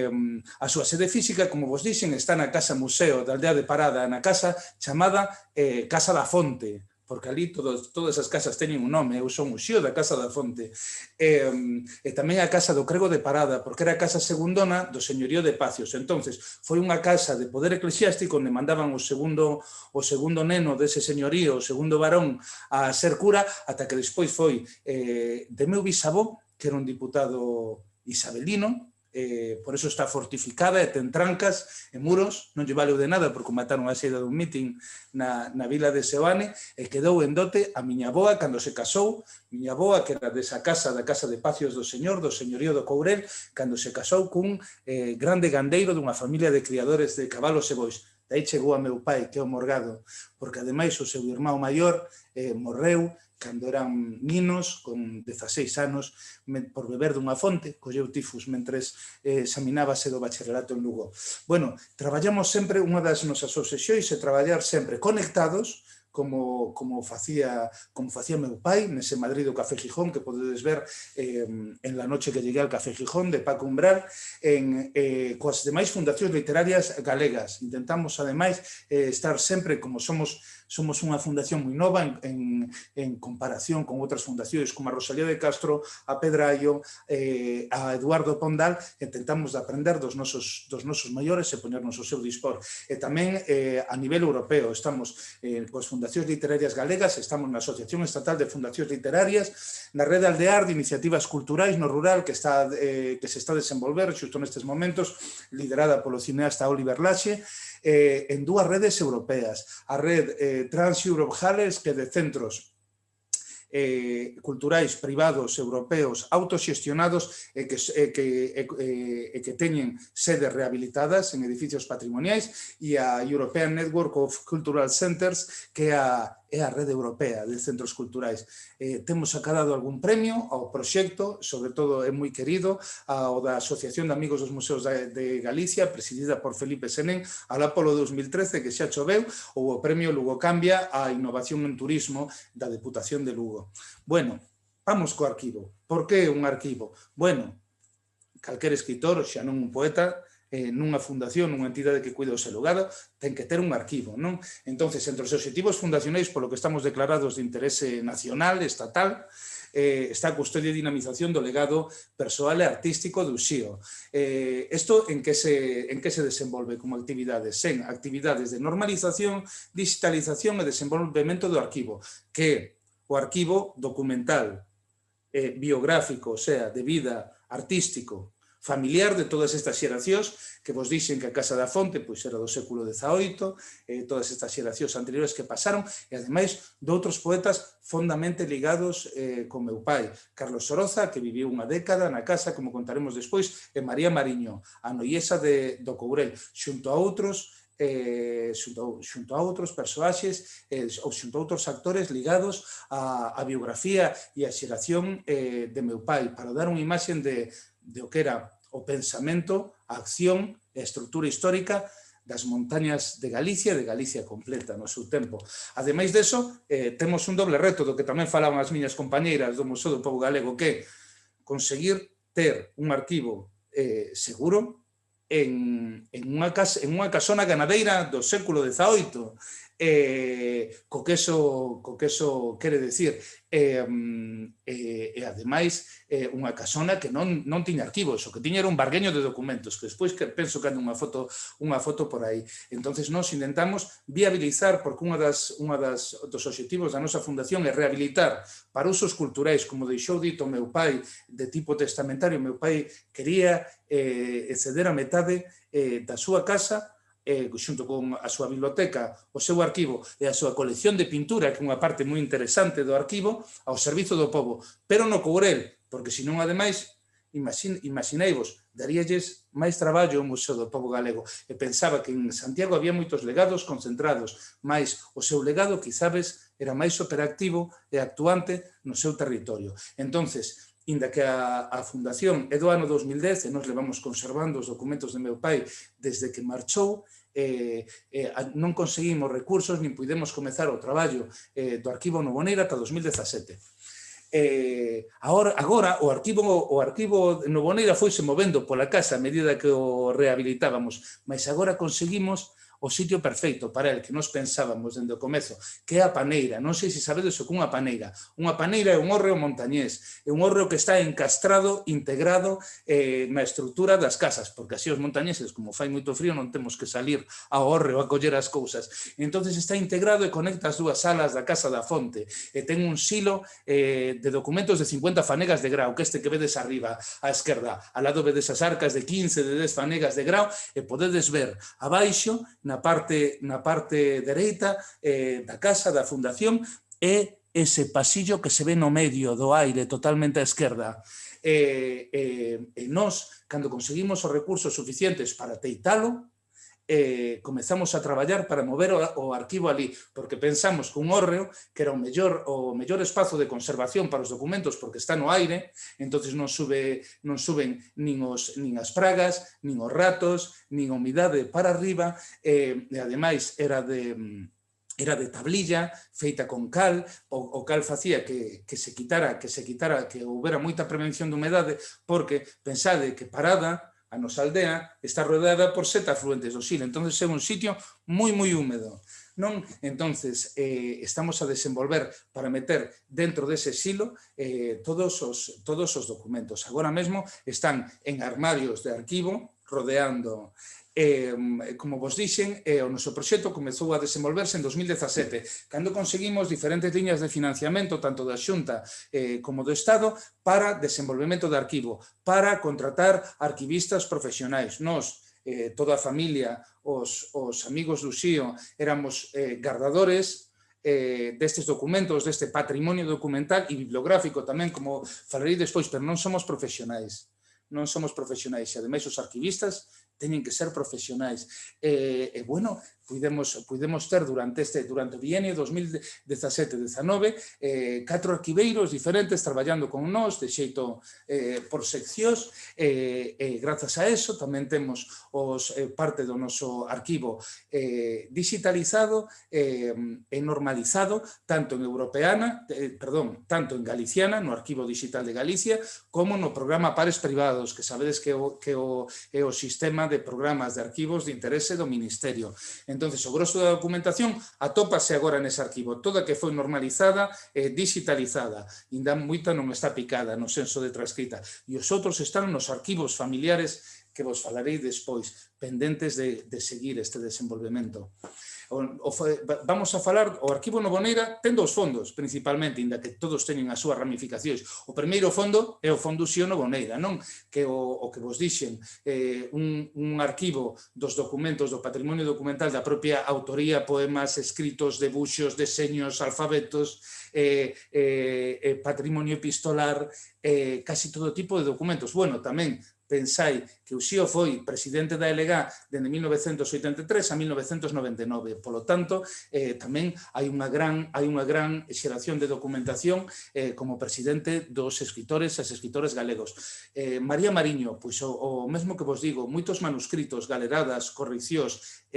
A súa sede física, como vos dixen, está na Casa Museo da Aldea de Parada, na casa chamada Casa da Fonte, porque ali todas as casas teñen un nome, eu son o xío da Casa da Fonte. E tamén a Casa do Crego de Parada, porque era a casa segundona do señorío de Pacios. Entonces, foi unha casa de poder eclesiástico onde mandaban o segundo neno dese señorío, o segundo varón, a ser cura, ata que despois foi de meu bisavó, que era un diputado isabelino. Por eso está fortificada e ten trancas e muros, non lle valeu de nada porque mataron a saída dun meeting na vila de Seoane, e quedou en dote a miña avoa cando se casou, miña avoa que era desa casa, da Casa de Pacios do señorío do Courel, cando se casou cun grande gandeiro dunha familia de criadores de cabalos e bois. Daí chegou a meu pai, que é o Morgado, porque ademais o seu irmão maior morreu cando eran ninos, con 16 anos, por beber dunha fonte, colleu tifus mentres examinábase do bacharelato en Lugo. Bueno, traballamos sempre, unha das nosas obsesións é traballar sempre conectados, como facía meu pai, nese Madrid do Café Gijón, que podedes ver en La noche que llegué al Café Gijón, de Paco Umbral, coas demais fundacións literarias galegas. Intentamos, ademais, estar sempre, como somos unha fundación moi nova en comparación con outras fundacións como a Rosalía de Castro, a Pedrallo, a Eduardo Pondal, intentamos aprender dos nosos maiores e ponernos ao seu dispor. E tamén a nivel europeo, estamos coas fundacións literarias galegas, estamos na Asociación Estatal de Fundacións Literarias, na Rede Aldear de Iniciativas Culturais no Rural que se está a desenvolver xusto nestes momentos, liderada polo cineasta Oliver Laxe, en dúas redes europeas, a red Trans-Europe Halles, que de centros culturais privados europeos autoxestionados e que teñen sedes rehabilitadas en edificios patrimoniais, e a European Network of Cultural Centers, que é a rede europea de centros culturais. Temos acadado algún premio ao proxecto, sobre todo é moi querido, ao da Asociación de Amigos dos Museos de Galicia, presidida por Felipe Senén, alá polo 2013, que xa choveu, ou o premio Lugo Cambia a Innovación en Turismo da Deputación de Lugo. Bueno, vamos co arquivo. Por que un arquivo? Bueno, calquer escritor, xa non un poeta, nunha fundación, nunha entidade que cuida o seu legado, ten que ter un arquivo, non? Entonces, entre os obxectivos fundacionais polo que estamos declarados de interese nacional, estatal, está a custodia e dinamización do legado persoal e artístico do XIO. Isto en que se desenvolve como actividades? En actividades de normalización, digitalización e desenvolvemento do arquivo, que é o arquivo documental, biográfico, o sea, de vida, artístico, familiar de todas estas xeracións que vos dixen que a Casa da Fonte pois era do século XVIII, todas estas xeracións anteriores que pasaron, e ademais de outros poetas fondamente ligados con meu pai, Carlos Soroza, que viviu unha década na casa, como contaremos despois, e María Mariño, a noiesa do Courel, xunto a outros persoaxes ou xunto a outros actores ligados á biografía e á xeración de meu pai, para dar unha imaxe de o que era o pensamento, a acción e a estrutura histórica das montañas de Galicia completa no seu tempo. Ademais deso, temos un doble reto do que tamén falaban as miñas compañeiras do Museo do Pobo Galego, que conseguir ter un arquivo seguro en unha casona ganadeira do século XVIII, co que eso quere decir, e ademais unha casona que non tiña arquivos, o que tiña era un bargueño de documentos, que despois penso que anda unha foto por aí. Entonces nós intentamos viabilizar, porque unha dos obxectivos da nosa fundación é rehabilitar para usos culturais, como deixou dito meu pai, de tipo testamentario. Meu pai quería ceder a metade da súa casa, xunto con a súa biblioteca, o seu arquivo e a súa colección de pintura, que é unha parte moi interesante do arquivo, ao servizo do povo, pero no Courel, porque senón, ademais, imagineivos, daríalles máis traballo ao Museo do Pobo Galego, e pensaba que en Santiago había moitos legados concentrados, mas o seu legado, quizás, era máis operativo e actuante no seu territorio. Entonces, inda que a fundación é do ano 2010 e nos levamos conservando os documentos de meu pai desde que marchou, non conseguimos recursos nin pudemos comezar o traballo do Arquivo Novoneira ata 2017. Agora o arquivo Novoneira foise movendo pola casa a medida que o rehabilitábamos, mas agora conseguimos o sitio perfeito para el que nos pensábamos dende o comezo, que é a paneira. Non sei se sabedes o que unha paneira. Unha paneira é un hórreo montañés, é un hórreo que está encastrado, integrado na estrutura das casas, porque así os montañeses, como fai moito frío, non temos que salir ao hórreo a coller as cousas. Entón está integrado e conecta as dúas salas da Casa da Fonte, e ten un silo de documentos de 50 fanegas de grau, que este que vedes arriba á esquerda. Al lado vedes as arcas de 15, de 10 fanegas de grau, e podedes ver abaixo, na parte dereita da casa, da fundación, é ese pasillo que se ve no medio do aire, totalmente á esquerda. E nós, cando conseguimos os recursos suficientes para teitalo, comezamos a traballar para mover o arquivo ali, porque pensamos que un hórreo, que era o mellor espazo de conservación para os documentos, porque está no aire, entonces non suben nin as pragas, nin os ratos, nin a humidade para arriba, e ademais era de tablilla, feita con cal, o cal facía que se quitara, que houbera moita prevención de humedade, porque pensade que Parada, a nosa aldea, está rodeada por 7 afluentes do Sil, entonces é un sitio moi húmedo. Entonces, estamos a desenvolver para meter dentro dese silo todos os documentos. Agora mesmo están en armarios de arquivo, rodeando. Como vos dixen, o noso proxecto comezou a desenvolverse en 2017, cando conseguimos diferentes liñas de financiamento, tanto da Xunta como do Estado, para desenvolvemento de arquivo, para contratar arquivistas profesionais. Nós, toda a familia, os amigos do Xío, éramos gardadores destes documentos, deste patrimonio documental e bibliográfico tamén, como falarei despois, pero non somos profesionais. Non somos profesionais, e ademais os arquivistas teñen que ser profesionais. Bueno, pudemos ter durante o bienio 2017-19 4 arquiveiros diferentes traballando con nós, de xeito por seccións, grazas a eso tamén temos parte do noso arquivo digitalizado e normalizado, tanto en tanto en galiciana, no Arquivo Digital de Galicia, como no programa Pares Privados, que sabedes que é o sistema de programas de arquivos de interese do Ministerio. Entonces, o grosso da documentación atópase agora nese arquivo, toda que foi normalizada e digitalizada, ainda moita non está picada no senso de transcrita, e os outros están nos arquivos familiares que vos falarei despois, pendentes de seguir este desenvolvemento. Vamos a falar, o Arquivo Novoneira ten 2 fondos, principalmente, inda que todos teñen as súas ramificacións. O primeiro fondo é o Fondo Xío Novoneira, non? Que o que vos dixen, un arquivo dos documentos do patrimonio documental da propia autoría, poemas, escritos, debuxos, deseños, alfabetos, patrimonio epistolar, casi todo tipo de documentos. Bueno, tamén pensai que o Xío foi presidente da LGA dende 1983 a 1999. Polo tanto, tamén hai unha gran xeración de documentación como presidente dos escritores e as escritores galegos. María Mariño, pois o mesmo que vos digo, moitos manuscritos, galeradas, correccións,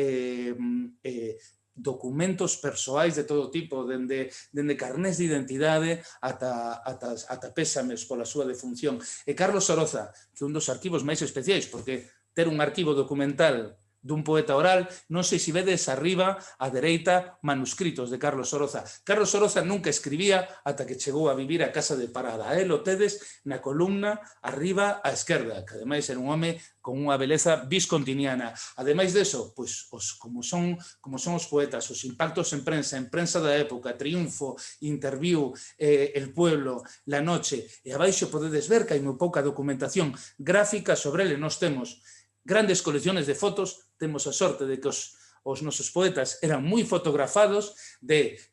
documentos persoais de todo tipo, dende carnés de identidade ata pésames pola súa defunción. E Carlos Soroza, que é un dos arquivos máis especiais, porque ter un arquivo documental dun poeta oral, non sei se vedes arriba, á dereita, manuscritos de Carlos Soroza. Carlos Soroza nunca escribía ata que chegou a vivir a casa de Parada. A él o tedes na columna arriba á esquerda, que ademais era un home con unha beleza viscontiniana. Ademais deso, pois, como son os poetas, os impactos en prensa da época, Triunfo, Interviú, El Pueblo, La Noche, e abaixo podedes ver que hai moi pouca documentación gráfica sobre ele. Nós temos grandes colecciones de fotos, temos a sorte de que os nosos poetas eran moi fotografados,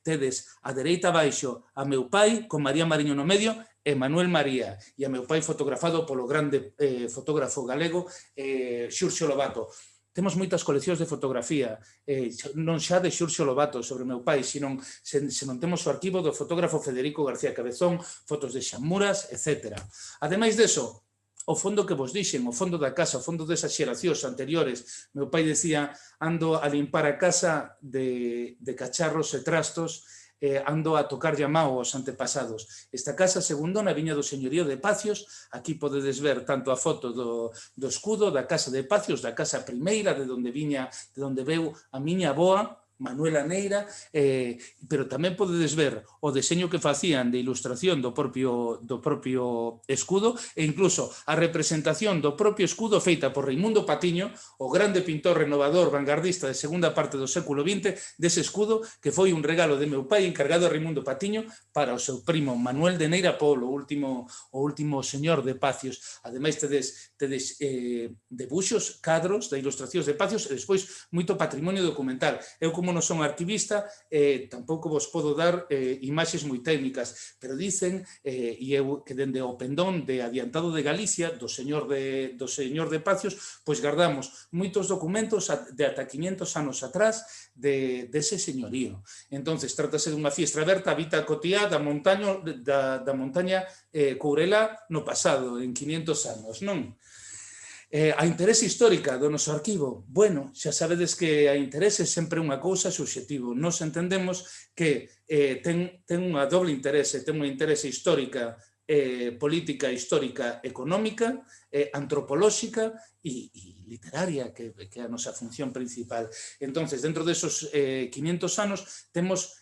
tedes a dereita abaixo a meu pai, con María Mariño no medio, e Manuel María, e a meu pai fotografado polo grande fotógrafo galego Xurxo Lobato. Temos moitas coleccións de fotografía, non xa de Xurxo Lobato sobre meu pai, senón temos o arquivo do fotógrafo Federico García Cabezón, fotos de Xamuras, etc. Ademais deso, o fondo que vos dixen, o fondo da casa, o fondo desas xeracións anteriores. Meu pai decía, ando a limpar a casa de cacharros e trastos, ando a tocar llamao aos antepasados. Esta casa segundona viña do señorío de Pacios. Aquí podedes ver tanto a foto do escudo da casa de Pacios, da casa primeira, de onde veu a miña avoa, Manuela Neira, pero tamén podedes ver o deseño que facían de ilustración do propio escudo e incluso a representación do propio escudo feita por Raimundo Patiño, o grande pintor renovador vanguardista de segunda parte do século XX, dese escudo que foi un regalo de meu pai encargado a Raimundo Patiño para o seu primo Manuel de Neira Polo, o último señor de Pacios. Ademais tedes debuxos, cadros de ilustracións de Pacios e despois moito patrimonio documental. Eu, como non son arquivista, tampouco vos podo dar imaxes moi técnicas, pero dicen, e eu que dende o pendón de Adiantado de Galicia, do señor de Pacios, pois guardamos moitos documentos de ata 500 anos atrás dese señorío. Entonces, trátase dunha fiestra aberta, habita Cotiá da montaña Courelá no pasado, en 500 anos, non? A interese histórica do noso arquivo, bueno, xa sabedes que a interese sempre é unha cousa subxetivo. Nos entendemos que ten unha doble interese, ten unha interese histórica, política, histórica, económica, antropolóxica e literaria, que é a nosa función principal. Entonces, dentro desos 500 anos, temos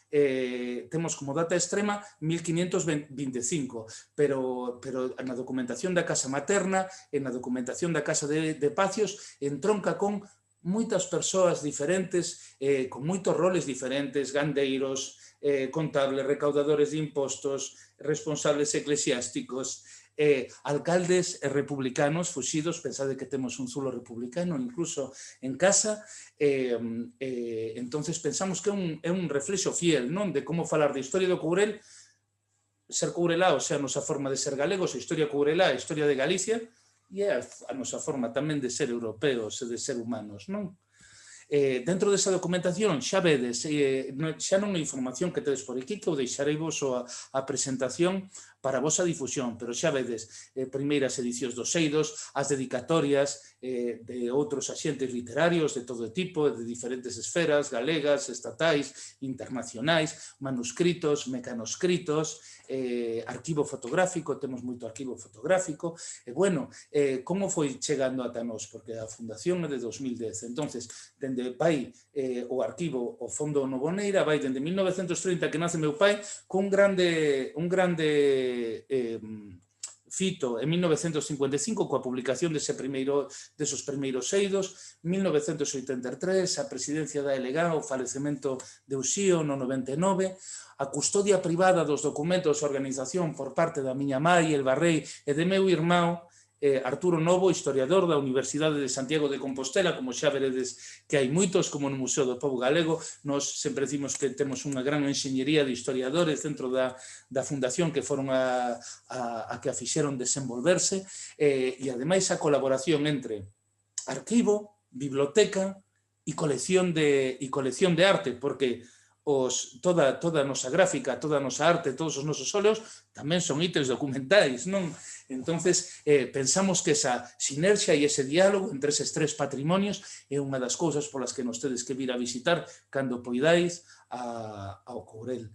como data extrema 1525, pero na documentación da casa materna e na documentación da casa de Pacios entronca con moitas persoas diferentes, con moitos roles diferentes, gandeiros, contables, recaudadores de impostos, responsables eclesiásticos, alcaldes republicanos fuxidos. Pensade que temos un zulo republicano incluso en casa. Entonces pensamos que é un reflexo fiel, non, de como falar de historia do Courel, ser courelá, o sea, a nosa forma de ser galegos, a historia courelá, a historia de Galicia, e é a nosa forma tamén de ser europeos e de ser humanos, non? Dentro desa documentación xa vedes, xa non é información que tedes por aquí, que eu deixarei vos a presentación para a vosa difusión, pero xa vedes primeiras edicións dos Eidos, as dedicatorias de outros axentes literarios de todo tipo, de diferentes esferas, galegas, estatais, internacionais, manuscritos, mecanoscritos, arquivo fotográfico, temos moito arquivo fotográfico, e bueno, como foi chegando ata nós? Porque a fundación é de 2010, entonces, dende vai o arquivo, o Fondo Novoneira, vai dende 1930 que nace meu pai, cun grande fito en 1955 coa publicación desos primeiros eidos, 1983 a presidencia da ELEGA, o falecemento de Uxío no 99, a custodia privada dos documentos da organización por parte da miña mai, El Barrei, e de meu irmão Arturo Novo, historiador da Universidade de Santiago de Compostela. Como xa veredes que hai moitos, como no Museo do Pobo Galego. Nós sempre decimos que temos unha gran enxeñería de historiadores dentro da fundación que foron a que a fixeron desenvolverse, e ademais a colaboración entre arquivo, biblioteca e colección de arte, porque toda a nosa gráfica, toda a nosa arte, todos os nosos óleos, tamén son ítems documentais, non? Entonces, pensamos que esa sinerxia e ese diálogo entre eses tres patrimonios é unha das cousas polas que nos tedes que vir a visitar cando poidáis ao Courel.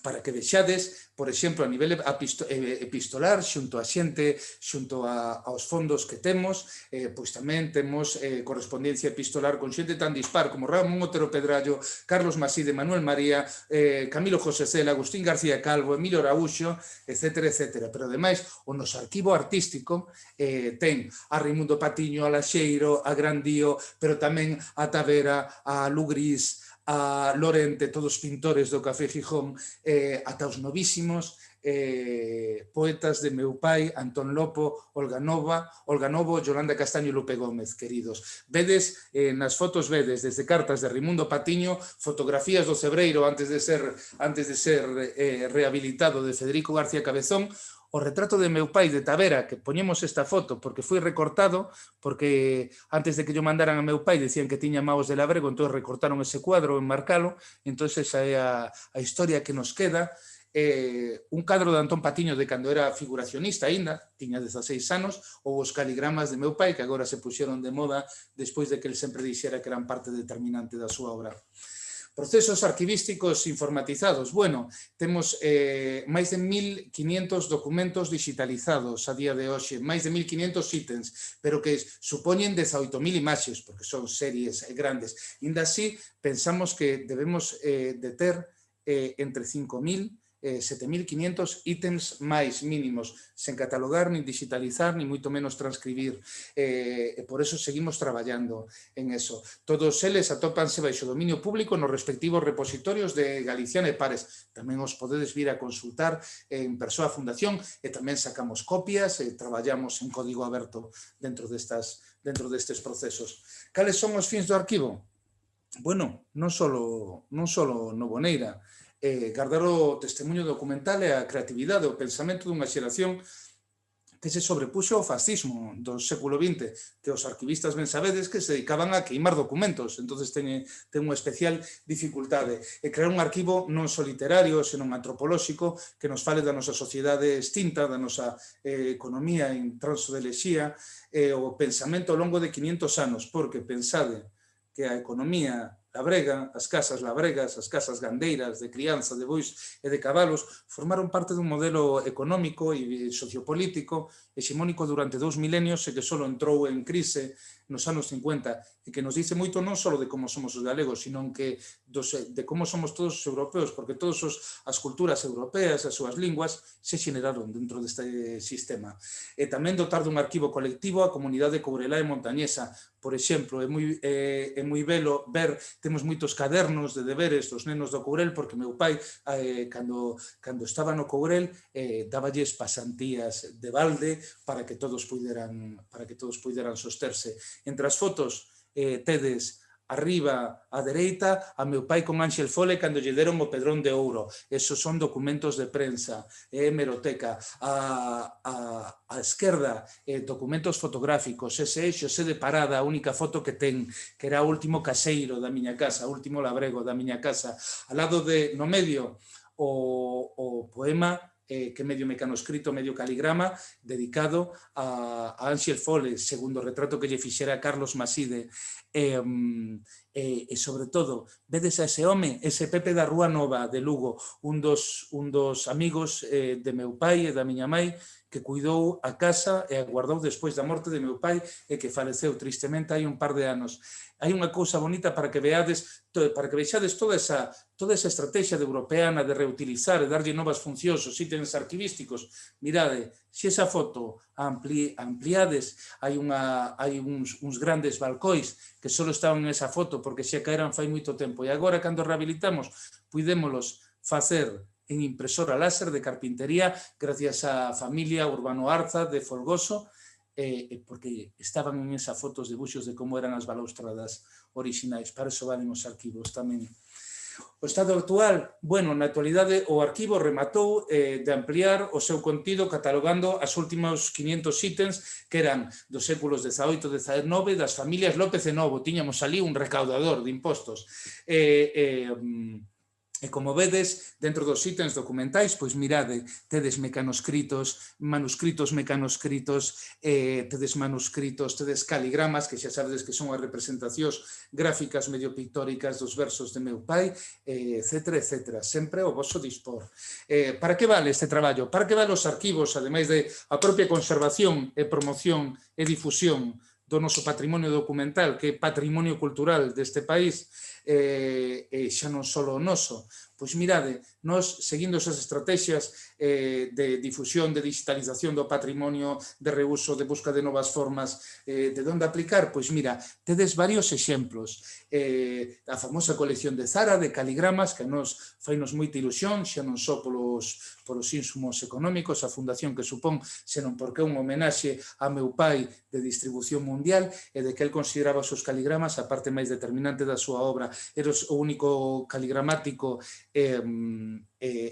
Para que vexades, por exemplo, a nivel epistolar, xunto a xente, xunto aos fondos que temos, pois tamén temos correspondencia epistolar con xente tan dispar como Ramón Otero Pedrallo, Carlos Maside, Manuel María, Camilo José Cela, Agustín García Calvo, Emilio Araúxo, etcétera, etcétera. Pero, ademais, o noso arquivo artístico ten a Raimundo Patiño, a Laxeiro, a Grandío, pero tamén a Tavera, a Lugrís, a Lorente, todos pintores do Café Gijón, ata os novísimos poetas de meu pai, Antón Lopo, Olga Novo, Yolanda Castaño e Lupe Gómez, queridos. Vedes, nas fotos vedes, desde cartas de Raimundo Patiño, fotografías do Cebreiro antes de ser rehabilitado de Federico García Cabezón, o retrato de meu pai de Tavera, que poñemos esta foto porque foi recortado, porque antes de que yo mandaran a meu pai decían que tiña maos de labrego, entón recortaron ese cuadro en marcalo, entón esa é a historia que nos queda. Un cadro de Antón Patiño de cando era figuracionista aínda, tiña 16 anos, ou os caligramas de meu pai, que agora se puxeron de moda despois de que el sempre dixera que eran parte determinante da súa obra. Procesos arquivísticos informatizados. Bueno, temos máis de 1.500 documentos digitalizados a día de hoxe, máis de 1.500 ítems, pero que supoñen 18.000 imaxes, porque son series grandes. Inda así, pensamos que debemos de ter entre 5.000 7.500 ítems máis mínimos, sen catalogar, nin digitalizar, nin moito menos transcribir. Por eso seguimos traballando en eso. Todos eles atópanse baixo dominio público nos respectivos repositorios de Galiciana e Pares. Tamén os podedes vir a consultar en Persoa Fundación e tamén sacamos copias e traballamos en código aberto dentro destes procesos. Cales son os fins do arquivo? Bueno, non só no Boneira, guardar o testemunho documental e a creatividade, o pensamento dunha xeración que se sobrepuxo ao fascismo do século XX, que os arquivistas ben sabedes que se dedicaban a queimar documentos, entonces ten unha especial dificultade. E crear un arquivo non só literario, senón antropolóxico, que nos fale da nosa sociedade extinta, da nosa economía en transo de lexía, o pensamento ao longo de 500 anos, porque pensade que a economía labrega, as casas labregas, as casas gandeiras de crianza, de bois e de cabalos, formaron parte dun modelo económico e sociopolítico hexemónico durante 2 milenios e que só entrou en crise nos anos 50 e que nos dice moito non só de como somos os galegos, sino que de como somos todos os europeos, porque todas as culturas europeas, as súas linguas, se xeneraron dentro deste sistema. E tamén dotar dun arquivo colectivo a comunidade courelá e montañesa. Por exemplo, é moi belo ver, temos moitos cadernos de deberes dos nenos do Courel, porque meu pai, cando estaba no Courel, dáballes pasantías de balde para que todos puideran sosterse. Entre as fotos tedes arriba á dereita a meu pai con Ángel Fole cando lle deron o Pedrón de Ouro. Esos son documentos de prensa, hemeroteca. A esquerda, documentos fotográficos. Ese é Xosé de Parada, a única foto que ten, que era o último caseiro da miña casa, o último labrego da miña casa. Al lado no medio, o poema que medio mecanoscrito, medio caligrama, dedicado a Ángel Fole, segundo retrato que lle fixera Carlos Maside. E sobre todo, vedes a ese home, ese Pepe da Rúa Nova de Lugo, un dos amigos de meu pai e da miña mãe, que cuidou a casa e aguardou despois da morte de meu pai e que faleceu tristemente hai un par de anos. Hai unha cousa bonita para que vexades toda esa estrategia de europeana de reutilizar e darlle novas funcións aos ítems arquivísticos. Mirade, se esa foto ampliades, hai uns grandes balcóis que só estaban en esa foto porque xa caeran fai moito tempo. E agora, cando rehabilitamos, puidémolos facer en impresora láser de carpintería gracias á familia Urbano Arza de Folgoso, porque estaban en esa fotos debuxos de como eran as balaustradas orixinais. Para iso valen os arquivos tamén. O estado actual, bueno, na actualidade o arquivo rematou de ampliar o seu contido catalogando as últimos 500 ítems que eran dos séculos XVIII e XIX das familias López e Novo. Tiñamos ali un recaudador de impostos. E como vedes, dentro dos ítems documentais, pois mirade, tedes mecanoscritos, manuscritos mecanoscritos, tedes manuscritos, tedes caligramas, que xa sabedes que son as representacións gráficas medio pictóricas dos versos de meu pai, etc, etc. Sempre ao vosso dispor. Para que vale este traballo? Para que vale os arquivos, ademais de a propia conservación e promoción e difusión do noso patrimonio documental, que é patrimonio cultural deste país, xa non só o noso. Pois mirade, nós seguindo esas estrategias de difusión, de digitalización do patrimonio, de reuso, de busca de novas formas, de onde aplicar, pois mira, tedes varios exemplos. A famosa colección de Zara, de caligramas, que a nos fainos moita ilusión, xa non só polos insumos económicos, a fundación que supón, senón porque é un homenaxe a meu pai de distribución mundial e de que el consideraba os seus caligramas a parte máis determinante da súa obra. Era o único caligramático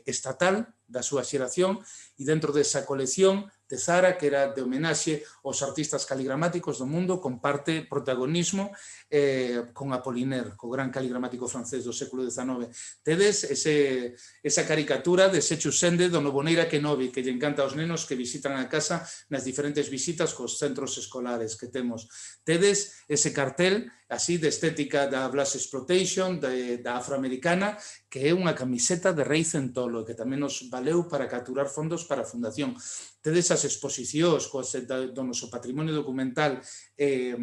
estatal da súa xeración e dentro desa colección de Zara, que era de homenaxe aos artistas caligramáticos do mundo, comparte protagonismo con Apollinaire, co gran caligramático francés do século XIX. Tedes esa caricatura de Sechu Sende do Noboneira Kenobi, que lle encanta aos nenos que visitan a casa nas diferentes visitas cos centros escolares que temos. Tedes ese cartel así de estética da Black Exploitation, da afroamericana, que é unha camiseta de Rei Centolo, que tamén nos valeu para capturar fondos para a fundación. Tedes as exposicións do noso patrimonio documental e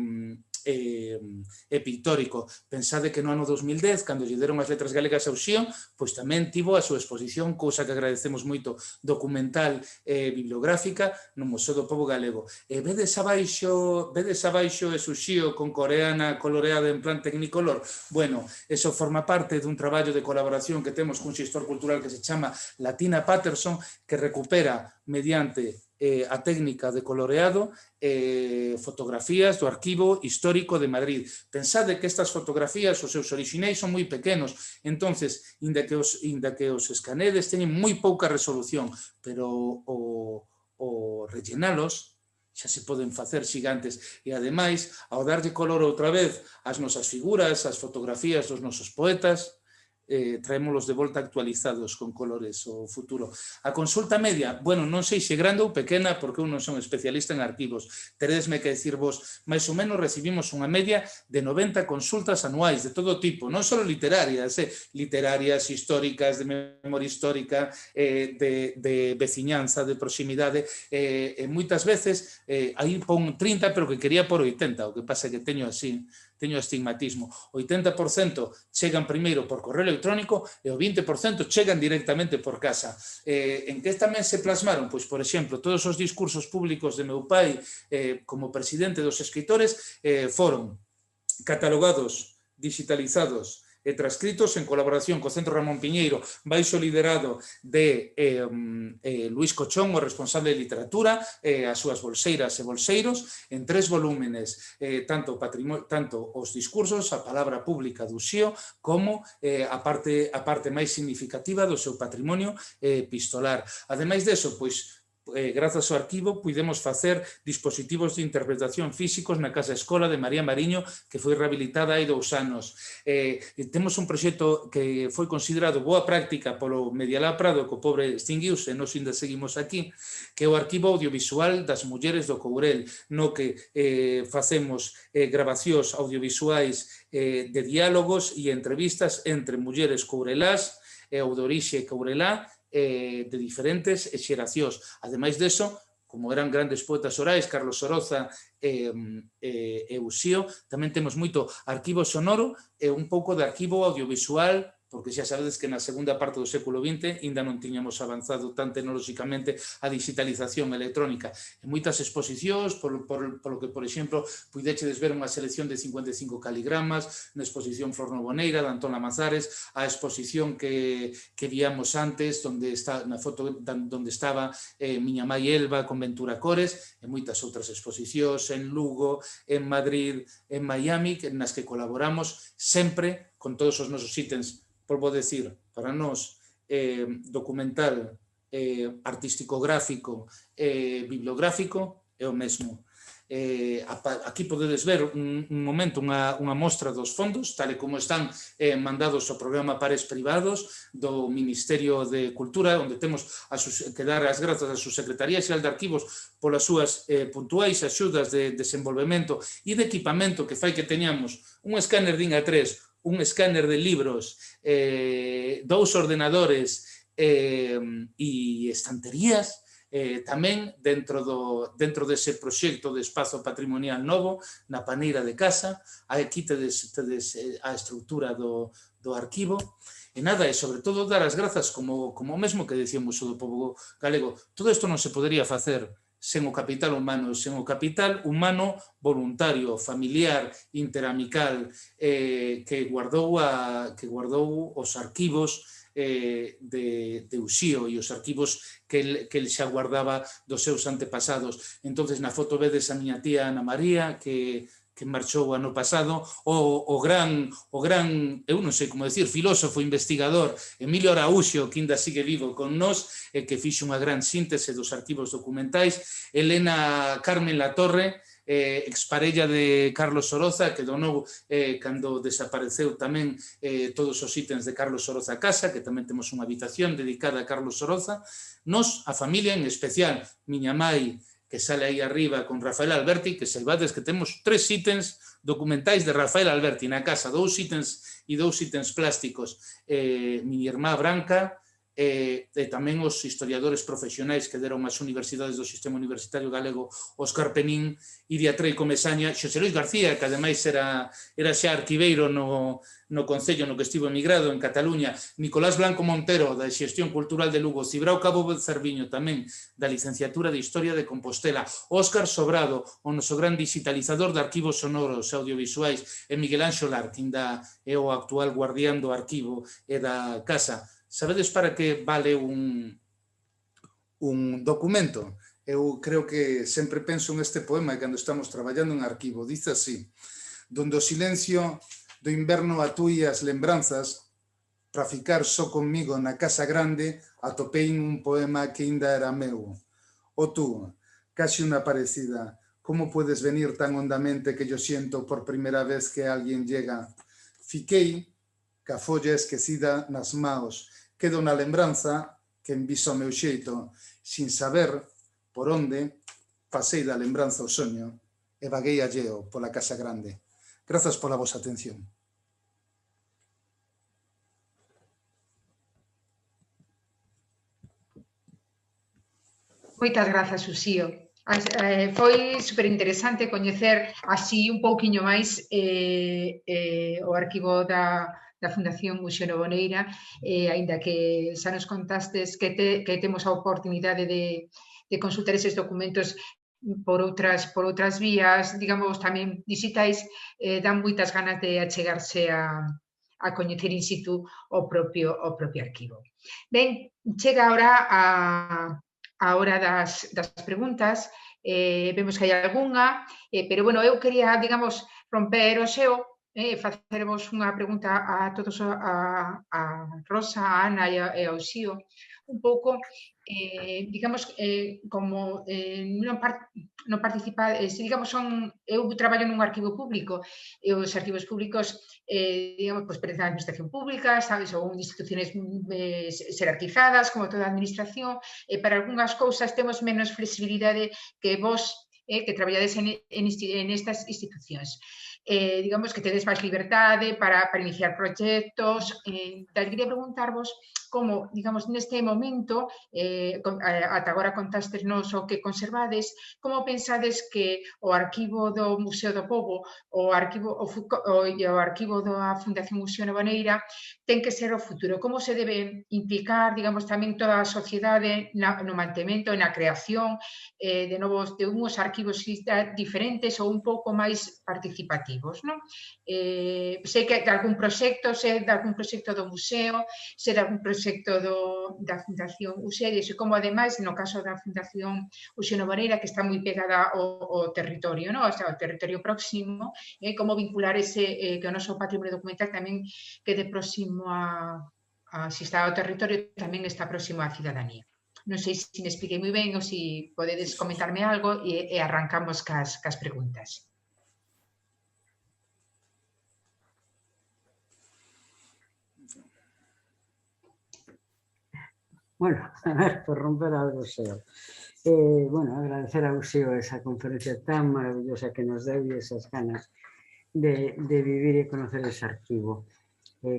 pictórico. Pensade que no ano 2010, cando lle deron as letras galegas ao Xío, pois tamén tivo a súa exposición, cousa que agradecemos moito, documental e bibliográfica no Museo do Pobo Galego. E vedes abaixo ese Xío con coreana coloreada en plan Technicolor? Bueno, eso forma parte dun traballo de colaboración que temos cun xestor cultural que se chama Latina Patterson, que recupera mediante a técnica de coloreado fotografías do Arquivo Histórico de Madrid. Pensade que estas fotografías, os seus orixinais son moi pequenos, entonces, inda que os escanedes teñen moi pouca resolución, pero o rellenalos xa se poden facer xigantes e, ademais, ao darlle color outra vez ás nosas figuras, ás fotografías dos nosos poetas, traémolos de volta actualizados con colores o futuro. A consulta media, bueno, non sei se grande ou pequena porque eu non son especialista en arquivos. Teredesme que decirvos, máis ou menos recibimos unha media de 90 consultas anuais de todo tipo, non só literarias, históricas, de memoria histórica, de veciñanza, de proximidade, e moitas veces aí pon 30, pero que quería por 80, o que pasa que teño astigmatismo. O 80% chegan primeiro por correo electrónico e o 20% chegan directamente por casa. En que tamén se plasmaron? Pois, por exemplo, todos os discursos públicos de meu pai como presidente dos escritores foron catalogados, digitalizados e transcritos en colaboración co Centro Ramón Piñeiro, baixo liderado de Luis Cochón, o responsable de literatura, as súas bolseiras e bolseiros, en 3 volúmenes, tanto os discursos, a palabra pública do Xío, como a parte máis significativa do seu patrimonio epistolar. Ademais deso, pois, grazas ao arquivo, pudemos facer dispositivos de interpretación físicos na Casa Escola de María Mariño, que foi rehabilitada hai 2 anos. Temos un proxecto que foi considerado boa práctica polo Medialá Prado, que o pobre extinguiuse, nós ainda seguimos aquí, que é o arquivo audiovisual das mulleres do Courel, no que facemos grabacións audiovisuais de diálogos e entrevistas entre mulleres courelás ou de orixe courelá, de diferentes xeracións. Ademais deso, como eran grandes poetas orais, Carlos Soroza e Uxío, tamén temos moito arquivo sonoro e un pouco de arquivo audiovisual, porque xa sabedes que na segunda parte do século XX ainda non tiñamos avanzado tan tecnolóxicamente a digitalización electrónica. En moitas exposicións, polo que, por exemplo, puidechedes ver unha selección de 55 caligramas, na exposición Flor Noboneira, de Antón Lamazares, a exposición que víamos antes, na foto onde estaba miña mai Elba con Ventura Cores, e moitas outras exposicións en Lugo, en Madrid, en Miami, nas que colaboramos sempre con todos os nosos ítems volvo a decir, para nós, documental, artístico-gráfico e bibliográfico é o mesmo. Aquí podedes ver un momento unha mostra dos fondos, tal e como están mandados ao programa Pares Privados do Ministerio de Cultura, onde temos que dar as grazas á Subsecretaría Xeral de Arquivos polas súas puntuais axudas de desenvolvemento e de equipamento que fai que teñamos un escáner DIN A3, un escáner de libros, 2 ordenadores e estanterías. Tamén dentro dese proxecto de espazo patrimonial novo, na Paneira de Casa, aquí tedes a estrutura do arquivo, e nada, e sobre todo dar as grazas, como mesmo que decíamos do povo galego, todo isto non se podería facer sen o capital humano voluntario, familiar, interamical, que guardou os arquivos de Uxío e os arquivos que el xa guardaba dos seus antepasados. Entonces na foto vedes a miña tía Ana María que marchou ano pasado, o gran, eu non sei como decir, filósofo, investigador Emilio Araúxo, que ainda sigue vivo con nós, que fixo unha gran síntese dos arquivos documentais, Elena Carmen Latorre, exparella de Carlos Soroza, que donou cando desapareceu tamén todos os ítems de Carlos Soroza Casa, que tamén temos unha habitación dedicada a Carlos Soroza. Nos, a familia en especial, miña mai, que sale aí arriba con Rafael Alberti, que saibades que temos 3 ítems documentais de Rafael Alberti na casa, 2 ítems e 2 ítems plásticos. Miña irmá Branca, e tamén os historiadores profesionais que deron as universidades do sistema universitario galego, Óscar Penín, Iria Trei Comesaña, Xosé Luis García, que ademais era xa arquiveiro no Concello no que estivo emigrado en Cataluña, Nicolás Blanco Montero, da Xestión Cultural de Lugo, Cibrao Cabo Cerviño, tamén da Licenciatura de Historia de Compostela, Óscar Sobrado, o noso gran digitalizador de arquivos sonoros e audiovisuais, e Miguel Anxo Lar, que ainda é o actual guardián do arquivo e da casa. Sabedes para que vale un documento? Eu creo que sempre penso en este poema cando estamos traballando en arquivo. Dice así: donde o silencio do inverno atúe as lembranzas, para ficar só conmigo na casa grande, atopei un poema que ainda era meu. O tú, casi unha parecida, como puedes venir tan hondamente que yo siento por primeira vez que alguén llega? Fiquei ca folla esquecida nas maos, queda unha lembranza que enviso ao meu xeito, sin saber por onde pasei da lembranza ao soño e vaguei alleo pola casa grande. Grazas pola vosa atención. Moitas grazas, Uxío. Foi superinteresante coñecer así un pouquiño máis o arquivo da Fundación Uxío Novoneira, aínda que xa nos contastes que temos a oportunidade de consultar eses documentos por outras vías, digamos, tamén digitais, dan moitas ganas de achegarse a coñecer in situ o propio arquivo. Ben, chega agora a hora das preguntas. Vemos que hai algunha, pero, bueno, eu quería, digamos, romper o xeo, facervos unha pregunta a todos, a Rosa, a Ana e a Uxío, un pouco, digamos, como non participar, digamos, eu traballo nun arquivo público, e os arquivos públicos, digamos, pertencen á administración pública, sabes, ou instituciones xerarquizadas, como toda a administración, e para algunhas cousas temos menos flexibilidade que vos, que traballades en estas institucións. Digamos que tedes máis liberdade para iniciar proxectos. Quería preguntarvos como, digamos, neste momento, ata agora contástenos o que conservades, como pensades que o arquivo do Museo do Pobo, o arquivo da Fundación Uxío Novoneira ten que ser o futuro? Como se debe implicar, digamos, tamén toda a sociedade no mantemento e na creación de unhos arquivos diferentes ou un pouco máis participativos, non? Sei que de algún proxecto do museo, sei de algún proxecto proxecto da Fundación Uxeres e como, ademais, no caso da Fundación Uxeno Moreira, que está moi pegada ao territorio, o sea, ao territorio próximo, como vincular ese, que o noso patrimonio documental tamén quede próximo se está ao territorio, tamén está próximo á cidadanía. Non sei se me expliquei moi ben ou se podedes comentarme algo e arrancamos cas preguntas. Bueno, a ver, por romper algo seu. Bueno, agradecer a Uxío esa conferencia tan maravillosa que nos deu e esas ganas de vivir e conocer ese arquivo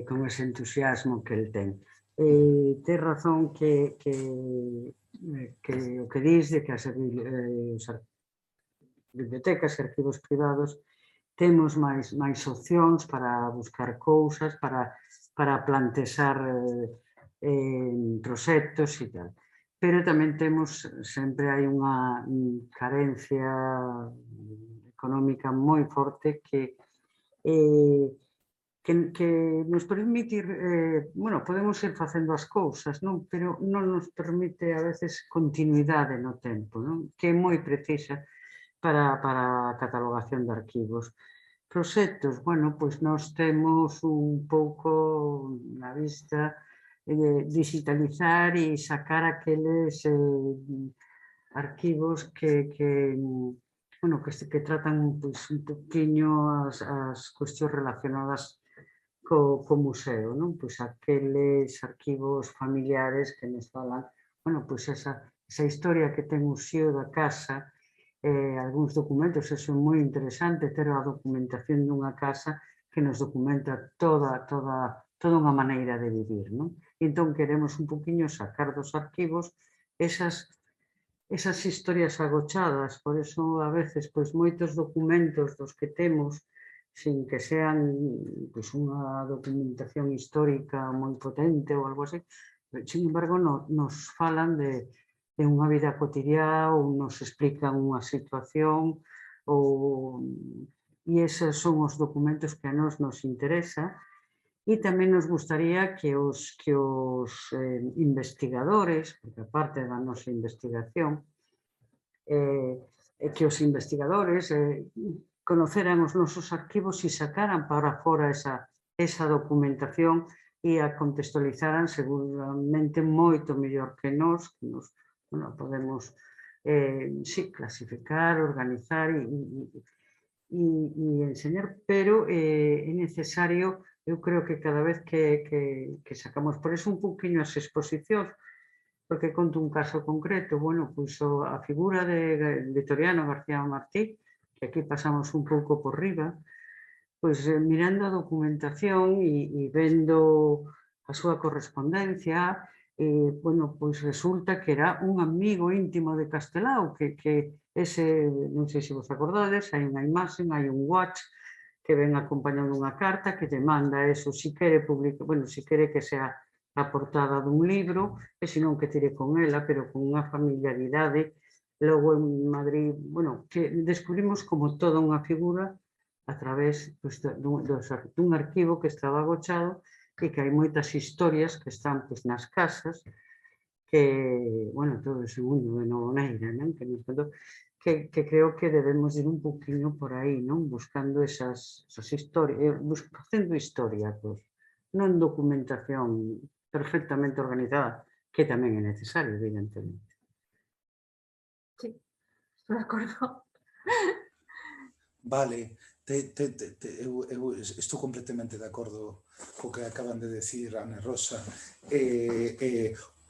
con ese entusiasmo que el ten. Ten razón que o que dis de que as bibliotecas e arquivos privados temos máis opcións para buscar cousas, para plantexar proxectos e tal. Pero tamén sempre hai unha carencia económica moi forte que nos permite, bueno, podemos ir facendo as cousas, pero non nos permite a veces continuidade no tempo, que é moi precisa para a catalogación de arquivos. Proxectos, bueno, pois nós temos un pouco na vista digitalizar e sacar aqueles arquivos que tratan un poquinho as cuestións relacionadas co museo, pois aqueles arquivos familiares que nos falan, esa historia que ten o xío da casa, algúns documentos, eso é moi interesante, ter a documentación dunha casa que nos documenta toda unha maneira de vivir, Entón, queremos un poquinho sacar dos arquivos esas historias agochadas, por eso, a veces, moitos documentos dos que temos, sin que sean unha documentación histórica moi potente ou algo así, sin embargo, nos falan de unha vida cotidiana ou nos explican unha situación e esos son os documentos que a nos interesa. E tamén nos gustaría que os investigadores, porque aparte da nosa investigación, que os investigadores conoceran os nosos arquivos e sacaran para fora esa documentación e a contextualizaran seguramente moito mellor que nós podemos clasificar, organizar e enseñar, pero é necesario. Eu creo que cada vez que sacamos, por eso un poquinho as exposicións, porque conto un caso concreto, a figura de Victoriano García Martí, que aquí pasamos un pouco por riba, mirando a documentación e vendo a súa correspondencia, resulta que era un amigo íntimo de Castelao, que ese, non sei se vos acordades, hai unha imaxe, hai un watch, que ven acompañando unha carta que te manda eso, si quere publicar, si quere que sea a portada dun libro, e senón que tire con ela, pero con unha familiaridade. Logo en Madrid, que descubrimos como toda unha figura a través dun arquivo que estaba agochado e que hai moitas historias que están nas casas, que, todo ese mundo de Novoneira, que creo que debemos ir un poquinho por aí, buscando esas historias, facendo historia, non documentación perfectamente organizada, que tamén é necesario, evidentemente. Sí, estou de acordo. Vale, eu estou completamente de acordo co que acaban de decir Ana Rosa.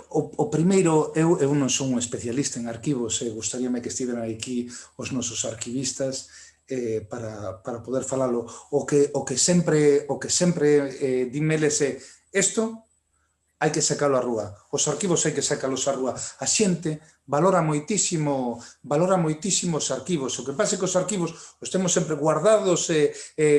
O primeiro, eu non son un especialista en arquivos, gustaríame que estiveran aquí os nosos arquivistas para poder falalo. O que sempre dimeles é isto hai que sacalo á rúa, os arquivos hai que sacalos á rúa. A xente valora moitísimo os arquivos. O que pasa é que os arquivos os temos sempre guardados e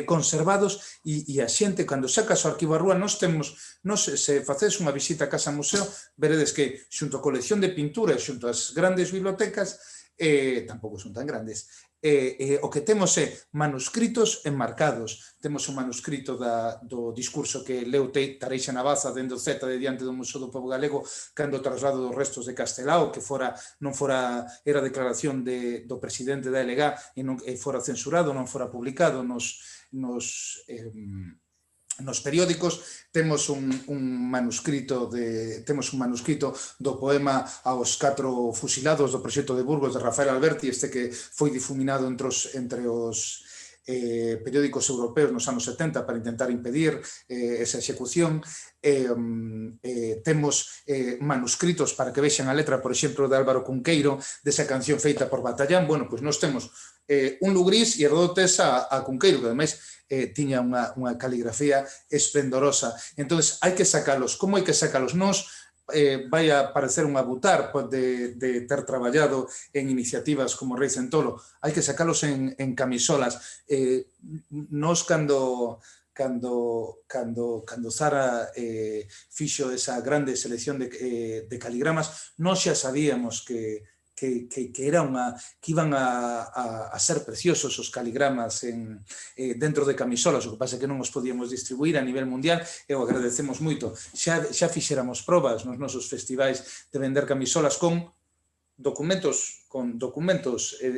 conservados e a xente, cando saca o arquivo á rúa, se facedes unha visita a Casa Museo, veredes que xunto a colección de pintura e xunto ás grandes bibliotecas tampouco son tan grandes. O que temos é manuscritos enmarcados. Temos un manuscrito do discurso que leu Tareixa Navaza dende o Z de diante do Museo do Pobo Galego cando traslado dos restos de Castelao, que era declaración do presidente da LG e fora censurado, non fora publicado nos periódicos. Temos un manuscrito do poema aos 4 fusilados do proxecto de Burgos de Rafael Alberti, que foi difuminado entre os periódicos europeos nos anos 70 para intentar impedir esa execución. Temos manuscritos para que vexan a letra, por exemplo, de Álvaro Cunqueiro, desa canción feita por Batallán. Bueno, pois nós temos un lugrís e Herodotes a Cunqueiro, que ademais tiña unha caligrafía esplendorosa. Entón, hai que sacalos. Como hai que sacalos? Nós vai a parecer un abutar de ter traballado en iniciativas como Rei Centolo. Hai que sacalos en camisolas. Nós, cando Zara fixo esa grande selección de caligramas, nós xa sabíamos que iban a ser preciosos os caligramas dentro de camisolas. O que pasa é que non os podíamos distribuir a nivel mundial e o agradecemos moito. Xa fixéramos probas nos nosos festivais de vender camisolas con documentos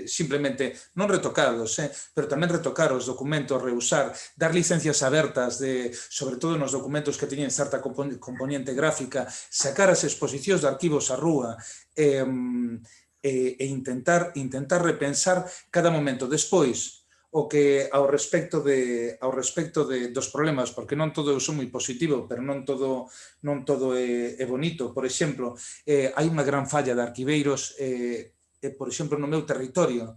simplemente non retocados, pero tamén retocar os documentos, reusar, dar licencias abertas, sobre todo nos documentos que teñen certa componente gráfica, sacar as exposicións de arquivos á rúa, e intentar repensar cada momento. Despois, o que ao respecto dos problemas, porque non todo eu son moi positivo, pero non todo é bonito. Por exemplo, hai unha gran falla de arquiveiros, por exemplo, no meu territorio,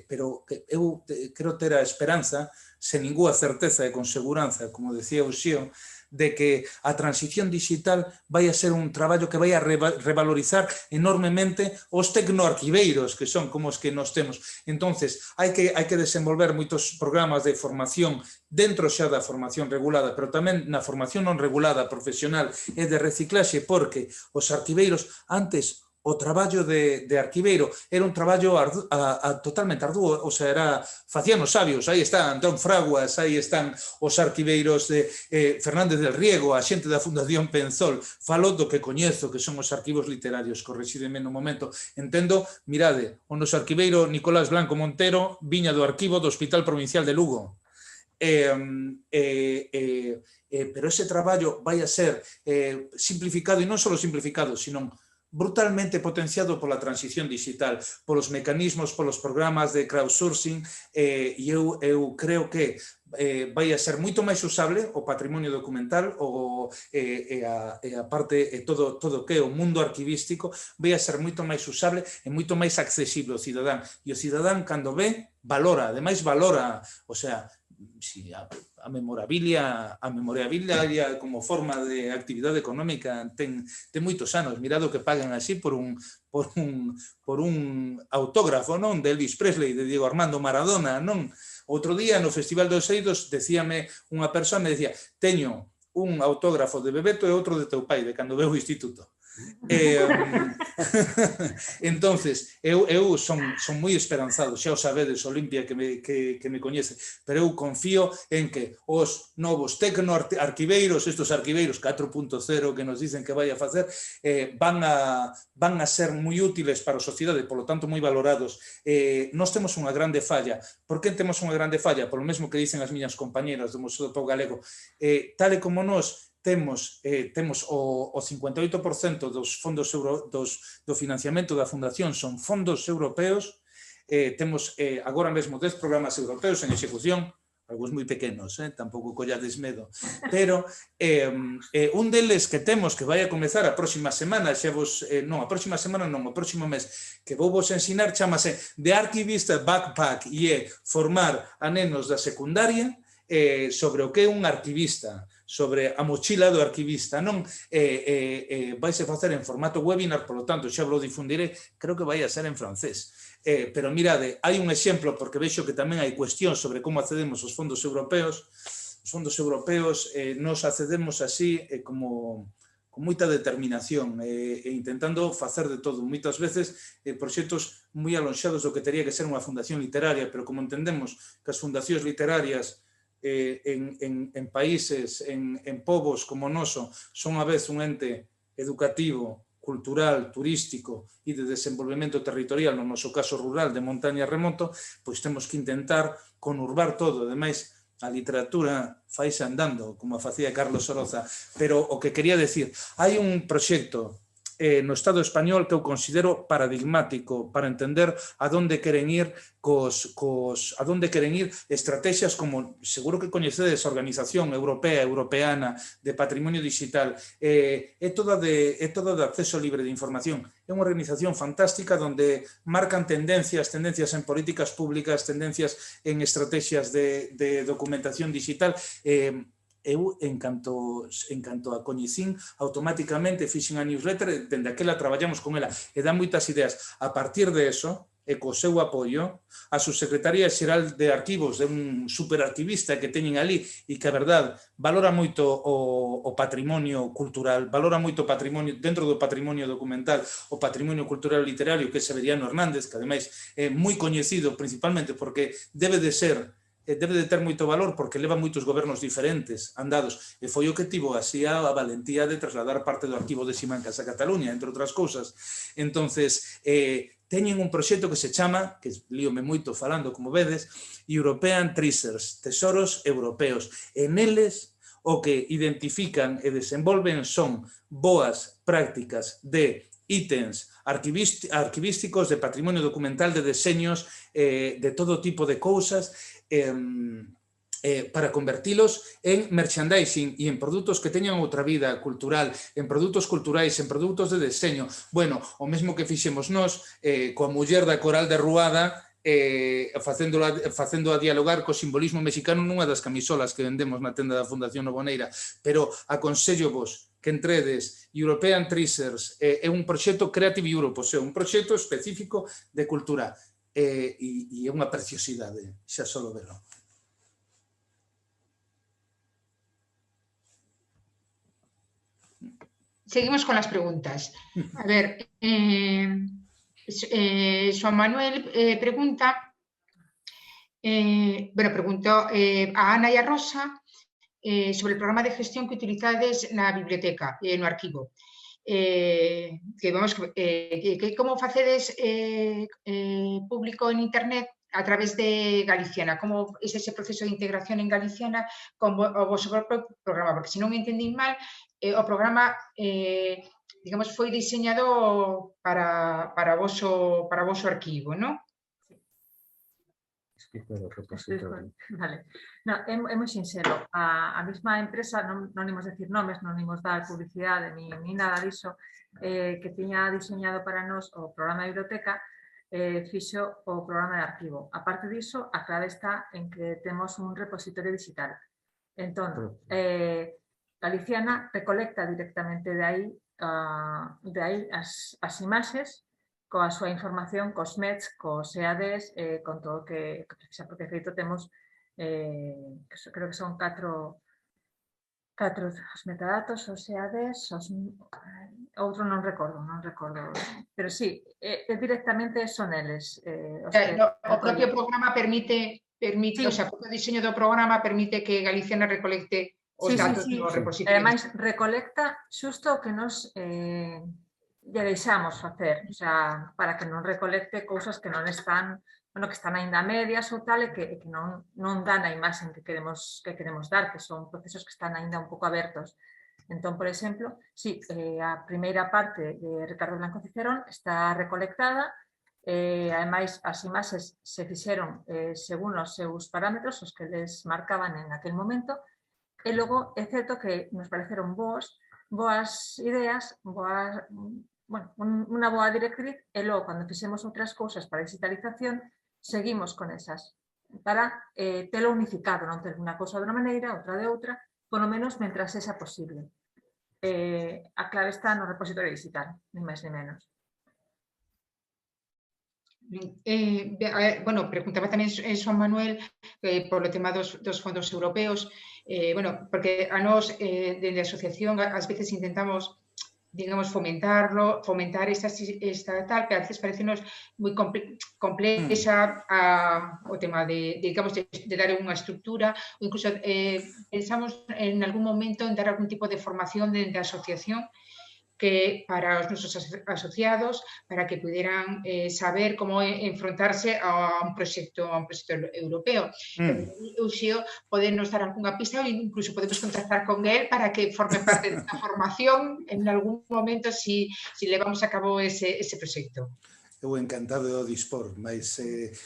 pero eu quero ter a esperanza, sen ninguna certeza e con seguranza, como decía Uxío, de que a transición digital vai a ser un traballo que vai a revalorizar enormemente os tecnoarquiveiros, que son como os que nós temos. Entonces, hai que desenvolver moitos programas de formación dentro xa da formación regulada, pero tamén na formación non regulada, profesional e de reciclaxe, porque os arquiveiros antes, o traballo de arquiveiro era un traballo totalmente arduo, o sea, facían os sabios. Aí está Antón Fraguas, aí están os arquiveiros de Fernández del Riego, a xente da Fundación Penzol. Falo do que coñezo, que son os arquivos literarios. Correxídeme no momento. Entendo, mirade, o noso arquiveiro Nicolás Blanco Montero viña do arquivo do Hospital Provincial de Lugo. Pero ese traballo vai a ser simplificado, e non só simplificado, sino brutalmente potenciado pola transición digital, polos mecanismos, polos programas de crowdsourcing, e eu creo que vai a ser moito máis usable o patrimonio documental e a parte, todo o que é o mundo arquivístico, vai a ser moito máis usable e moito máis accesible ao cidadán. E o cidadán, cando ve, valora, ademais valora, o sea, a memorabilia como forma de actividade económica ten moitos anos. Mirado que pagan así por un autógrafo, non, de Elvis Presley, de Diego Armando Maradona, non? Outro día no Festival dos Eidos decíame unha persoa, me decía, teño un autógrafo de Bebeto e outro de teu pai, de cando veu o instituto. Entonces, eu son moi esperanzado, xa o sabedes, Olimpia, que me coñece, pero eu confío en que os novos tecnoarquiveiros, estos arquiveiros 4.0 que nos dicen que vai a facer, van a ser moi útiles para a sociedade, polo tanto moi valorados. Nós temos unha grande falla. Por que temos unha grande falla? Por lo mesmo que dicen as miñas compañeras do Museo do Pobo Galego. Tal e como nós temos o 58% dos fondos do financiamento da Fundación son fondos europeos, temos agora mesmo 10 programas europeos en execución, algúns moi pequenos, tampouco collades medo, pero un deles que temos que vai a comezar a próxima semana, o próximo mes, que vou vos ensinar, chamase The Archivist Backpack, e é formar a nenos da secundaria sobre o que é un arquivista, sobre a mochila do arquivista, non? Vaise facer en formato webinar, polo tanto, xa vos difundiré, creo que vai a ser en francés. Pero mirade, hai un exemplo, porque vexo que tamén hai cuestións sobre como accedemos aos fondos europeos. Os fondos europeos nos accedemos así como moita determinación e intentando facer de todo. Moitas veces proxectos moi alonxados do que teria que ser unha fundación literaria, pero como entendemos que as fundacións literarias en países, en povos como o noso, son a vez un ente educativo, cultural, turístico e de desenvolvemento territorial, no noso caso rural, de montaña remoto, pois temos que intentar conurbar todo. Ademais, a literatura faise andando, como a facía Carlos Soroza, pero o que quería decir, hai un proxecto no Estado español que eu considero paradigmático para entender a donde queren ir a donde queren ir estrategias como, seguro que coñecedes, a Organización Europeana de Patrimonio Digital, é toda de acceso libre de información. É unha organización fantástica donde marcan tendencias en políticas públicas, tendencias en estrategias de documentación digital. Eu, en canto a coñecín, automáticamente fixen a newsletter, dende aquela traballamos con ela, e dá moitas ideas. A partir de eso, e co seu apoio, a Subsecretaría Xeral de Arquivos, de un superarquivista que teñen ali, e que, a verdade, valora moito o patrimonio cultural, valora moito o patrimonio, dentro do patrimonio documental, o patrimonio cultural literario, que é Severiano Hernández, que, ademais, é moi coñecido, principalmente porque debe de ter moito valor porque leva moitos gobernos diferentes andados e foi o que tivo así a valentía de trasladar parte do arquivo de Simancas a Cataluña, entre outras cousas. Entonces, teñen un proxecto que se chama, que líome moito falando, como vedes, European Treasures, tesoros europeos. E neles o que identifican e desenvolven son boas prácticas de ítems arquivísticos, de patrimonio documental, de deseños, de todo tipo de cousas, para convertilos en merchandising e en produtos que teñan outra vida cultural, en produtos culturais, en produtos de deseño. Bueno, o mesmo que fixemos nós coa muller da Coral de Ruada, facendo a dialogar co simbolismo mexicano nunha das camisolas que vendemos na tenda da Fundación Novoneira. Pero aconsello vos que entredes European Treasures, é un proxecto Creative Europe, o sea, un proxecto específico de cultura. E é unha preciosidade, xa só verlo. Seguimos con las preguntas. A ver, Joan Manuel pregunta, preguntó a Ana y a Rosa sobre el programa de gestión que utilizades na biblioteca, no arquivo. Como facedes público en internet a través de Galiciana, como é ese proceso de integración en Galiciana con o vosso propio programa, porque se non entendín mal, o programa digamos foi diseñado para o voso arquivo, non? Vale. No, é moi sincero. A mesma empresa, non imos decir nomes, non imos dar publicidade ni nada diso, que tiña diseñado para nós o programa de biblioteca, fixo o programa de arquivo. A parte diso, a clave está en que temos un repositorio digital. Entón, Galiciana recolecta directamente de aí as imaxes coa súa información, cos METs, cos EADs, con todo o que precisa, porque de feito temos, creo que son 4 os metadatos, os EADs, outro non recordo, pero sí, directamente son eles. O propio programa permite, o sea, o propio diseño do programa permite que Galiciana recolecte os datos do repositorio. Ademais, recolecta xusto o que nos lle deixamos facer, o sea, para que non recolecte cousas que non están, que están aínda medias ou tal, e que non dan a imaxen que queremos dar, que son procesos que están aínda un pouco abertos. Entón, por exemplo, sí, a primeira parte de Ricardo Blanco Cicerón está recolectada, ademais, as imaxes se fixeron según os seus parámetros, os que les marcaban en aquel momento, e logo é certo que nos pareceron boas ideas, unha boa directriz, e logo, cando fixemos outras cousas para a digitalización, seguimos con esas, para telo unificado, non ter unha cousa de unha maneira, outra de outra, polo menos mentras sexa posible. A clave está no repositorio digital, ni máis ni menos. Bueno, preguntaba tamén Joan Manuel polo tema dos fondos europeos, bueno, porque a nós, dende a asociación, ás veces intentamos digamos, fomentar esta tal, que a veces parecenos moi complexa o tema digamos, de dar unha estructura, ou incluso pensamos en algún momento en dar algún tipo de formación de asociación que para os nosos asociados, para que puderan saber como enfrontarse a un proxecto europeo. Uxío podernos dar algunha pista ou incluso podemos contactar con él para que forme parte da formación en algún momento si levamos a cabo ese proxecto. Eu encantado de dispor, mas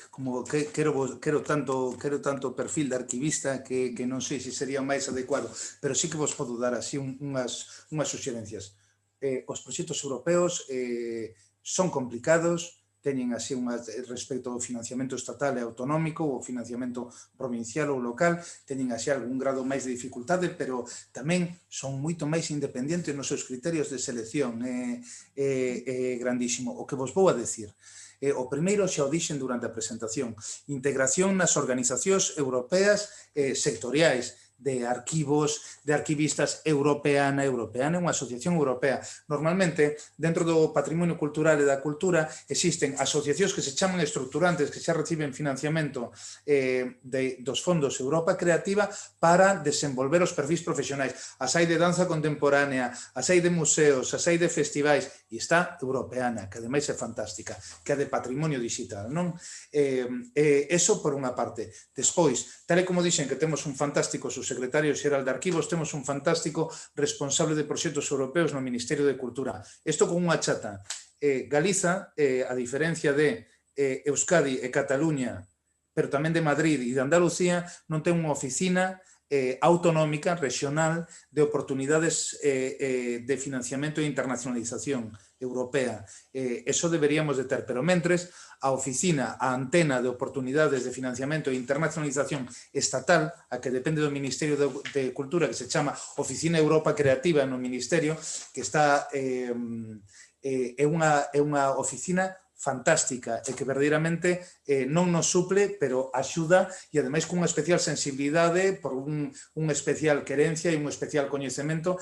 como quero tanto perfil de arquivista que non sei se sería máis adecuado, pero sí que vos podo dar así unhas suxerencias. Os proxectos europeos son complicados, teñen así respecto ao financiamento estatal e autonómico ou financiamento provincial ou local, teñen así algún grado máis de dificultade, pero tamén son moito máis independentes nos seus criterios de selección, grandísimo. O que vos vou a decir, o primeiro xa o dixen durante a presentación, integración nas organizacións europeas sectoriais, de arquivos, de arquivistas Europeana é unha asociación europea. Normalmente, dentro do patrimonio cultural e da cultura, existen asociacións que se chaman estructurantes, que xa reciben financiamento dos fondos Europa Creativa para desenvolver os perfis profesionais. As hai de danza contemporánea, as hai de museos, as hai de festivais, e está Europeana, que ademais é fantástica, que é de patrimonio digital, non? Eso por unha parte. Despois, tal e como dixen que temos un fantástico subsecretario xeral de arquivos, temos un fantástico responsable de proxectos europeos no Ministerio de Cultura. Isto con unha chata. Galiza, a diferencia de Euskadi e Cataluña, pero tamén de Madrid e de Andalucía, non ten unha oficina autonómica, regional, de oportunidades de financiamento e internacionalización europea. Eso deberíamos de ter, pero mentres, a oficina, a antena de oportunidades de financiamento e internacionalización estatal, a que depende do Ministerio de Cultura, que se chama Oficina Europa Creativa no Ministerio, que está é unha oficina fantástica e que verdadeiramente non nos suple, pero axuda e ademais cunha especial sensibilidade por unha especial querencia e un especial coñecemento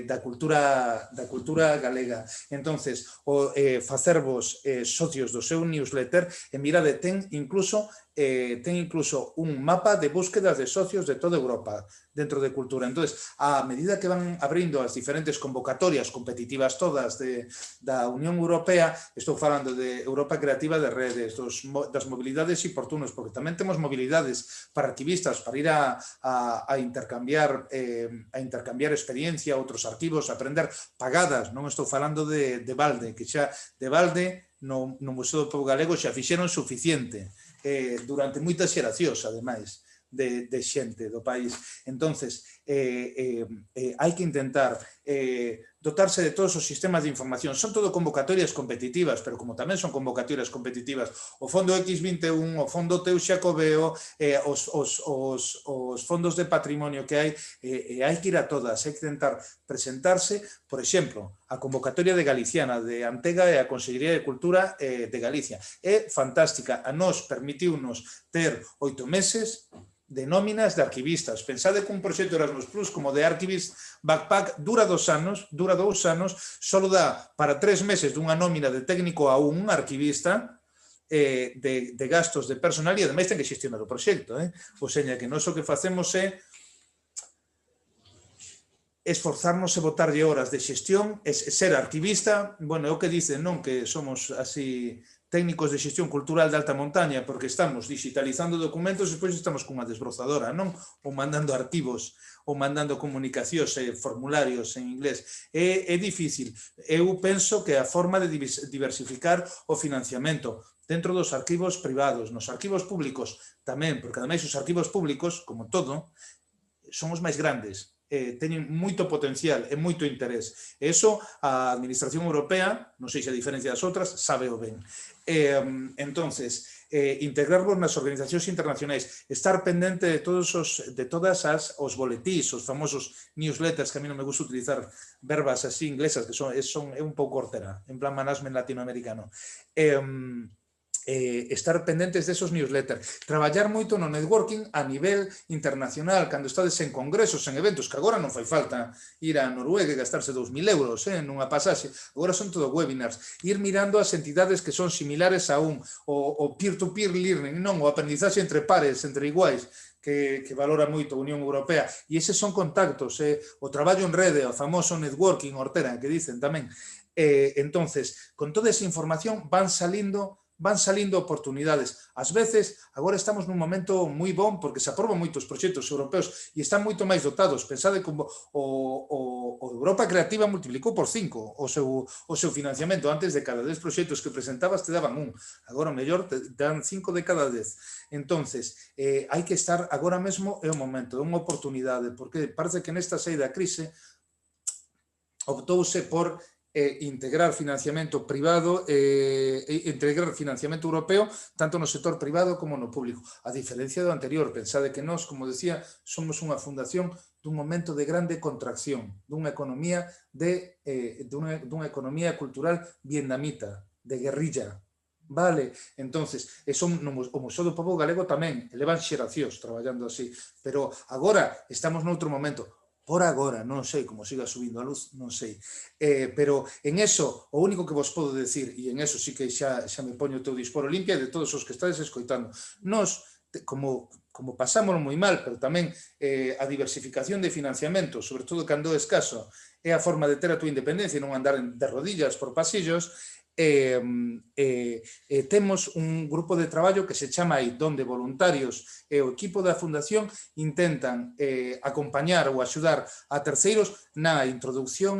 da cultura galega. Entonces, facervos socios do seu newsletter e mirade, ten incluso un mapa de búsquedas de socios de toda Europa dentro de cultura. Entonces, a medida que van abrindo as diferentes convocatorias competitivas todas da Unión Europea, estou falando de Europa Creativa de redes, das mobilidades oportunos, porque tamén temos mobilidades para arquivistas, para ir a intercambiar experiencia, outros arquivos, aprender pagadas. Non estou falando de balde, que xa de balde no Museo do Pobo Galego xa fixeron suficiente durante moitas xeracións, ademais, de xente do país. Entonces, hai que intentar dotarse de todos os sistemas de información. Son todo convocatorias competitivas, pero como tamén son convocatorias competitivas, o Fondo X21, o Fondo Teu Xacobeo, os fondos de patrimonio que hai que ir a todas, hai que intentar presentarse. Por exemplo, a convocatoria de Galiciana, de Antega e a Consellería de Cultura de Galicia. É fantástica. A nos permitiunos ter 8 meses de nóminas de arquivistas. Pensade que un proxecto Erasmus Plus como de Archivist Backpack dura 2 anos, só dá para 3 meses dunha nómina de técnico a un arquivista de gastos de personal e ademais ten que xestionar o proxecto. O seña que nós o que facemos é esforzarnos e botarlle horas de xestión, ser arquivista, bueno, é o que dicen, non? Que somos así técnicos de xestión cultural de alta montaña porque estamos digitalizando documentos e despois estamos cunha desbrozadora, non? Ou mandando arquivos, ou mandando comunicacións e formularios en inglés. É difícil. Eu penso que a forma de diversificar o financiamento dentro dos arquivos privados, nos arquivos públicos tamén, porque ademais os arquivos públicos, como todo, son os máis grandes. Teñen moito potencial e moito interés. E iso a Administración Europea, non sei se a diferencia das outras, sabe o ben. Entonces, integrarvos nas organizacións internacionais, estar pendente de todas os boletís, os famosos newsletters, que a mí non me gusta utilizar verbas así inglesas, que son un pouco hortera, en plan management latinoamericano. estar pendentes desos newsletters, traballar moito no networking a nivel internacional, cando estades en congresos, en eventos, que agora non fai falta ir a Noruega e gastarse 2.000 euros nunha pasaxe, agora son todo webinars, ir mirando as entidades que son similares a o peer-to-peer learning, non, o aprendizaxe entre pares, entre iguais, que valora moito a Unión Europea, e eses son contactos, o traballo en rede, o famoso networking, Ortera, que dicen tamén. Entonces, con toda esa información van salindo oportunidades. Ás veces, agora estamos nun momento moi bon porque se aproban moitos proxectos europeos e están moito máis dotados. Pensade como o Europa Creativa multiplicou por 5 o seu financiamento. Antes de cada 10 proxectos que presentabas te daban un. Agora, o mellor, te dan 5 de cada 10. Entonces, hai que estar, agora mesmo é o momento, é unha oportunidade, porque parece que nesta saída da crise optouse por integrar financiamento privado, integrar financiamento europeo tanto no sector privado como no público. A diferencia do anterior, pensade que nós, como decía, somos unha fundación dun momento de grande contracción, dunha economía dunha economía cultural vietnamita, de guerrilla. Vale, entonces, o Museo do Pobo Galego tamén, elevan xeracións traballando así, pero agora estamos noutro momento. Por agora, non sei como siga subindo a luz, non sei. Pero en eso, o único que vos podo decir, e en eso sí que xa me poño o teu dispor Olimpia, de todos os que estades escoitando, nós, como pasámoslo moi mal, pero tamén a diversificación de financiamento, sobre todo cando é escaso, é a forma de ter a tua independencia e non andar de rodillas por pasillos, temos un grupo de traballo que se chama aí, donde voluntarios e o equipo da fundación intentan acompañar ou axudar a terceiros na introducción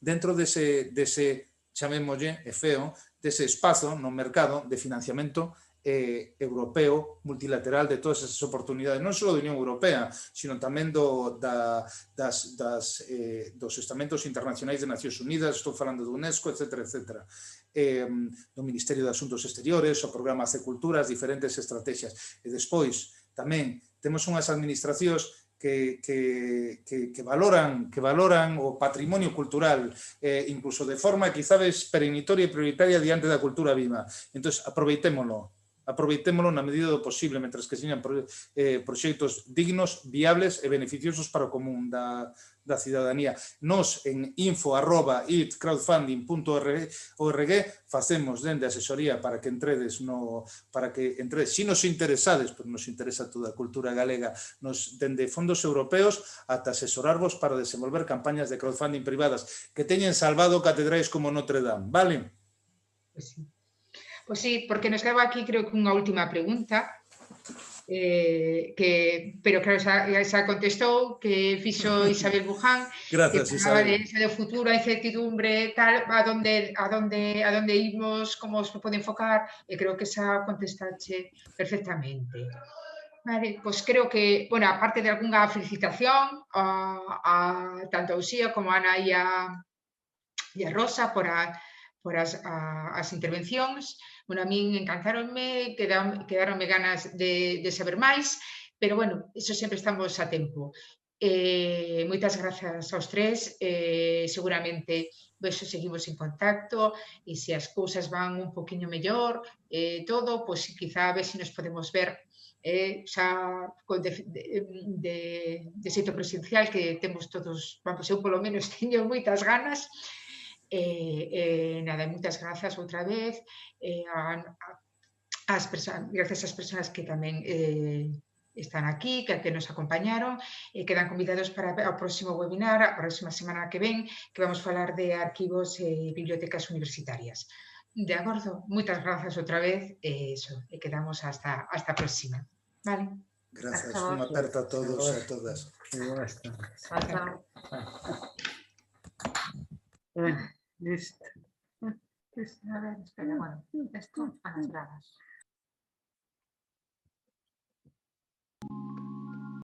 dentro dese chamémoslle, é feo, dese espazo no mercado de financiamento europeo, multilateral, de todas esas oportunidades, non só da Unión Europea, sino tamén dos estamentos internacionais de Nacións Unidas, estou falando do UNESCO, etc., do Ministerio de Asuntos Exteriores, o Programa C Cultura, as diferentes estrategias. E despois, tamén, temos unhas administracións que valoran o patrimonio cultural, incluso de forma quizás perenitoria e prioritaria diante da cultura viva. Entón, aproveitémolo na medida do posible, mentras que señan proxectos dignos, viables e beneficiosos para o común da cidadanía. Nos en info@itcrowdfunding.org facemos dende a asesoría para que entredes, si nos interesades, pero nos interesa toda a cultura galega, dende fondos europeos ata asesorarvos para desenvolver campañas de crowdfunding privadas que teñen salvado catedrais como Notre Dame, vale? Pois sí, porque nos quedaba aquí creo que unha última pregunta, pero claro, xa contestou, que fixo Isabel Buján, gracias, que falaba Isabel. de futuro, a incertidumbre, tal, a donde imos, como se pode enfocar, e creo que xa contestache perfectamente. Vale, pois creo que, bueno, aparte de algunha felicitación a tanto a Uxía como a Ana e a Rosa por as intervencións. Bueno, a min encantaronme, quedaronme ganas de saber máis, pero bueno, eso sempre estamos a tempo. Moitas grazas aos tres, seguramente eso seguimos en contacto e se as cousas van un poquinho mellor, todo, pois quizá a ver se nos podemos ver xa de xeito presencial, que temos todos, vamos, eu polo menos teño moitas ganas. Nada, moitas grazas outra vez, gracias ás persoas que tamén están aquí, que nos acompañaron, quedan convidados para o próximo webinar, a próxima semana que ven, que vamos falar de arquivos e bibliotecas universitarias. De acordo, moitas grazas outra vez, e quedamos hasta a próxima. Vale. Grazas, unha aperta a todos e a todas. Chao. Listo. A ver, espera, bueno, esto a las bragas.